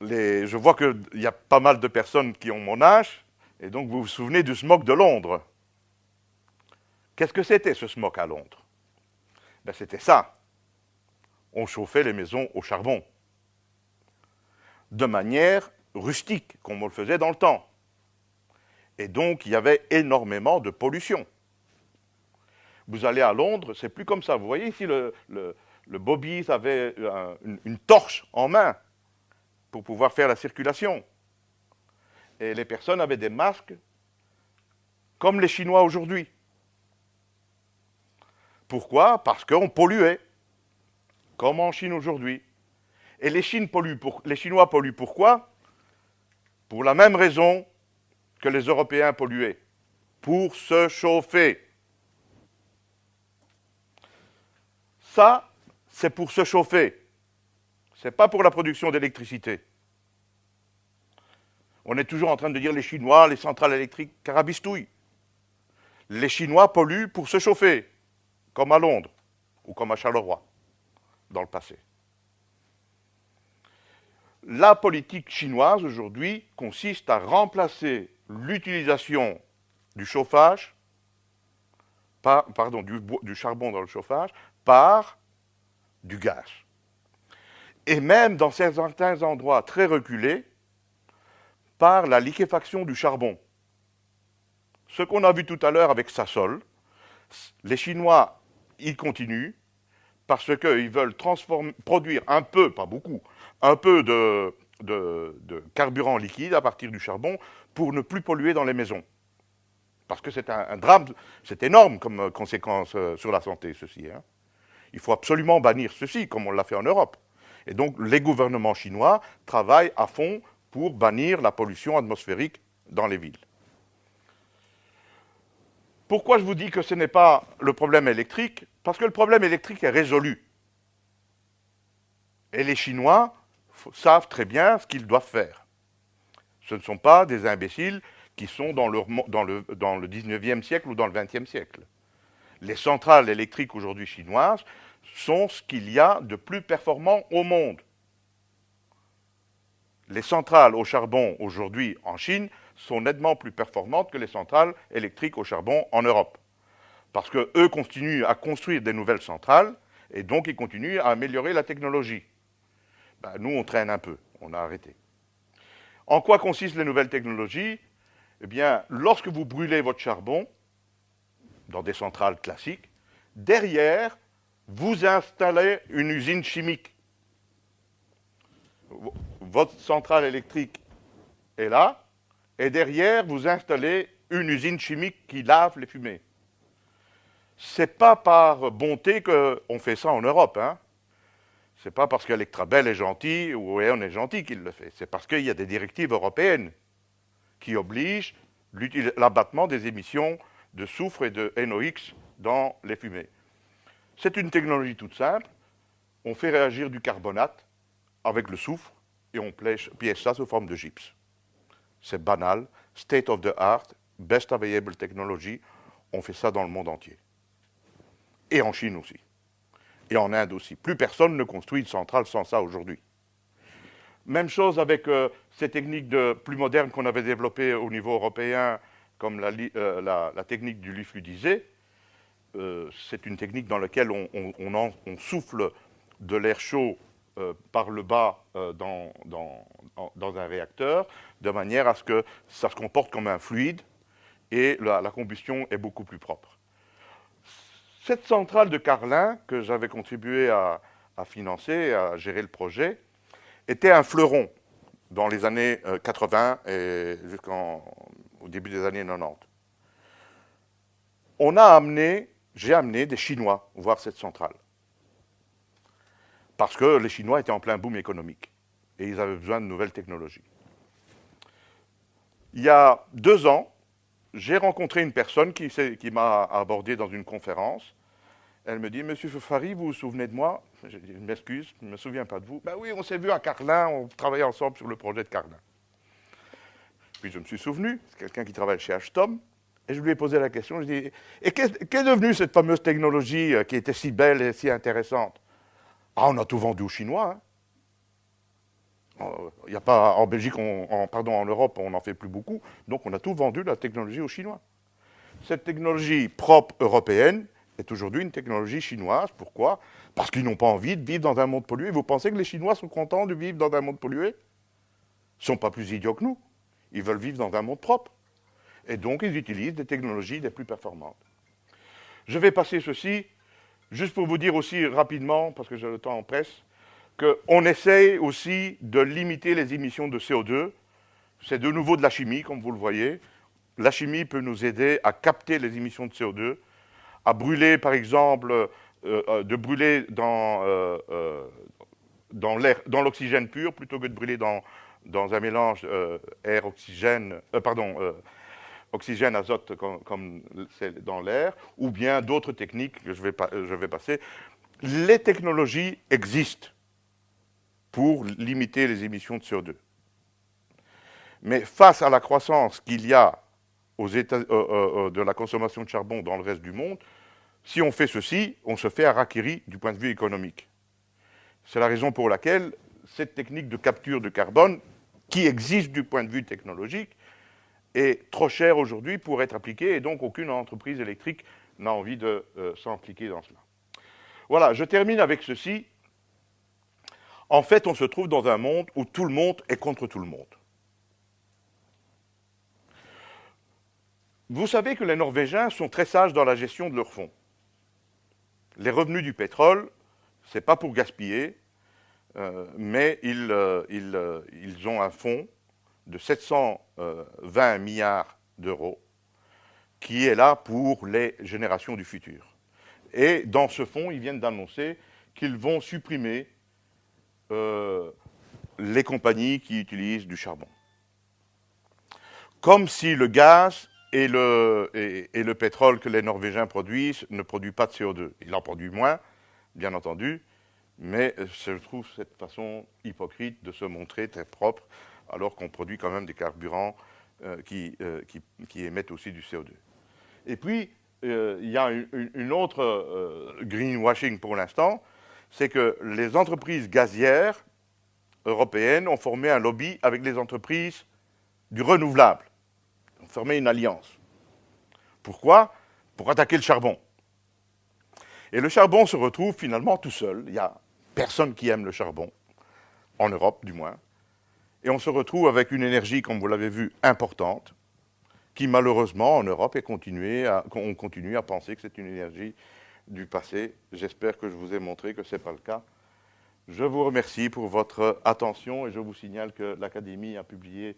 Je vois qu'il y a pas mal de personnes qui ont mon âge, et donc vous vous souvenez du smog de Londres. Qu'est-ce que c'était ce smog à Londres? Ben, c'était ça. On chauffait les maisons au charbon, de manière rustique, comme on le faisait dans le temps. Et donc, il y avait énormément de pollution. Vous allez à Londres, c'est plus comme ça. Vous voyez ici, le bobby avait une torche en main pour pouvoir faire la circulation. Et les personnes avaient des masques comme les Chinois aujourd'hui. Pourquoi? Parce qu'on polluait, comme en Chine aujourd'hui. Et les Chinois polluent pourquoi? Pour la même raison que les Européens polluaient. Pour se chauffer. Ça, c'est pour se chauffer. Ce n'est pas pour la production d'électricité. On est toujours en train de dire les Chinois, les centrales électriques, carabistouilles. Les Chinois polluent pour se chauffer, comme à Londres ou comme à Charleroi, dans le passé. La politique chinoise aujourd'hui consiste à remplacer l'utilisation du chauffage, du charbon dans le chauffage, par du gaz. Et même dans certains endroits très reculés, par la liquéfaction du charbon. Ce qu'on a vu tout à l'heure avec Sasol, les Chinois, ils continuent parce qu'ils veulent produire un peu, pas beaucoup, un peu de carburant liquide à partir du charbon pour ne plus polluer dans les maisons. Parce que c'est un drame, c'est énorme comme conséquence sur la santé, ceci. Hein. Il faut absolument bannir ceci, comme on l'a fait en Europe. Et donc, les gouvernements chinois travaillent à fond pour bannir la pollution atmosphérique dans les villes. Pourquoi je vous dis que ce n'est pas le problème électrique? Parce que le problème électrique est résolu. Et les Chinois savent très bien ce qu'ils doivent faire. Ce ne sont pas des imbéciles qui sont dans le 19e siècle ou dans le 20e siècle. Les centrales électriques aujourd'hui chinoises sont ce qu'il y a de plus performant au monde. Les centrales au charbon aujourd'hui en Chine sont nettement plus performantes que les centrales électriques au charbon en Europe. Parce qu'eux continuent à construire des nouvelles centrales et donc ils continuent à améliorer la technologie. Ben, nous, on traîne un peu, on a arrêté. En quoi consistent les nouvelles technologies? Eh bien, lorsque vous brûlez votre charbon dans des centrales classiques, derrière, vous installez une usine chimique. Votre centrale électrique est là, et derrière, vous installez une usine chimique qui lave les fumées. Ce n'est pas par bonté qu'on fait ça en Europe. Hein. Ce n'est pas parce qu'Electrabel est gentil ou E.ON est gentil qu'il le fait. C'est parce qu'il y a des directives européennes qui obligent l'abattement des émissions de soufre et de NOx dans les fumées. C'est une technologie toute simple. On fait réagir du carbonate avec le soufre et on pièce ça sous forme de gypse. C'est banal, state of the art, best available technology. On fait ça dans le monde entier. Et en Chine aussi. Et en Inde aussi. Plus personne ne construit une centrale sans ça aujourd'hui. Même chose avec ces techniques plus modernes qu'on avait développées au niveau européen, comme la technique du lit fluidisé. C'est une technique dans laquelle on souffle de l'air chaud par le bas dans un réacteur, de manière à ce que ça se comporte comme un fluide et la combustion est beaucoup plus propre. Cette centrale de Carlin, que j'avais contribué à à financer, à gérer le projet, était un fleuron dans les années 80 et jusqu'au début des années 90. J'ai amené des Chinois voir cette centrale. Parce que les Chinois étaient en plein boom économique et ils avaient besoin de nouvelles technologies. Il y a 2 ans, j'ai rencontré une personne qui m'a abordé dans une conférence. Elle me dit, Monsieur Fari, vous vous souvenez de moi? J'ai dit, je m'excuse, je ne me souviens pas de vous. Ben oui, on s'est vu à Carlin, on travaillait ensemble sur le projet de Carlin. Puis je me suis souvenu, c'est quelqu'un qui travaille chez Ashtom, et je lui ai posé la question, je lui ai dit, et qu'est devenue cette fameuse technologie qui était si belle et si intéressante? Ah, on a tout vendu aux Chinois. Hein. Il n'y a pas, en Belgique, en Europe, on n'en fait plus beaucoup, donc on a tout vendu la technologie aux Chinois. Cette technologie propre européenne est aujourd'hui une technologie chinoise. Pourquoi? Parce qu'ils n'ont pas envie de vivre dans un monde pollué. Vous pensez que les Chinois sont contents de vivre dans un monde pollué? Ils ne sont pas plus idiots que nous. Ils veulent vivre dans un monde propre. Et donc, ils utilisent des technologies les plus performantes. Je vais passer ceci, juste pour vous dire aussi rapidement, parce que j'ai le temps en presse, qu'on essaye aussi de limiter les émissions de CO2. C'est de nouveau de la chimie, comme vous le voyez. La chimie peut nous aider à capter les émissions de CO2, à brûler, par exemple, de brûler dans l'oxygène pur, plutôt que de brûler dans un mélange oxygène, azote, comme c'est dans l'air, ou bien d'autres techniques que je vais passer. Les technologies existent pour limiter les émissions de CO2. Mais face à la croissance qu'il y a de la consommation de charbon dans le reste du monde, si on fait ceci, on se fait harakiri du point de vue économique. C'est la raison pour laquelle cette technique de capture de carbone, qui existe du point de vue technologique, est trop chère aujourd'hui pour être appliquée, et donc aucune entreprise électrique n'a envie de s'impliquer dans cela. Voilà, je termine avec ceci. En fait, on se trouve dans un monde où tout le monde est contre tout le monde. Vous savez que les Norvégiens sont très sages dans la gestion de leurs fonds. Les revenus du pétrole, ce n'est pas pour gaspiller, mais ils ont un fonds de 720 milliards d'euros qui est là pour les générations du futur. Et dans ce fonds, ils viennent d'annoncer qu'ils vont supprimer les compagnies qui utilisent du charbon. Comme si le gaz et le pétrole que les Norvégiens produisent ne produit pas de CO2. Il en produit moins, bien entendu, mais je trouve cette façon hypocrite de se montrer très propre, alors qu'on produit quand même des carburants qui émettent aussi du CO2. Et puis, il y a une autre greenwashing pour l'instant, c'est que les entreprises gazières européennes ont formé un lobby avec les entreprises du renouvelable. Ils ont formé une alliance. Pourquoi? Pour attaquer le charbon. Et le charbon se retrouve finalement tout seul. Il n'y a personne qui aime le charbon, en Europe du moins. Et on se retrouve avec une énergie, comme vous l'avez vu, importante, qui malheureusement en Europe on continue à penser que c'est une énergie du passé. J'espère que je vous ai montré que ce n'est pas le cas. Je vous remercie pour votre attention et je vous signale que l'Académie a publié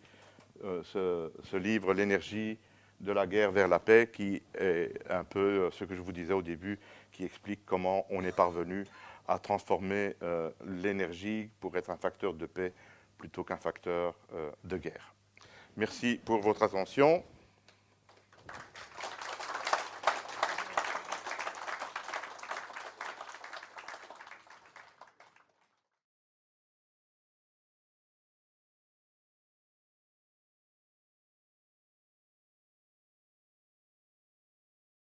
ce livre, L'énergie de la guerre vers la paix, qui est un peu ce que je vous disais au début, qui explique comment on est parvenu à transformer l'énergie pour être un facteur de paix plutôt qu'un facteur de guerre. Merci pour votre attention.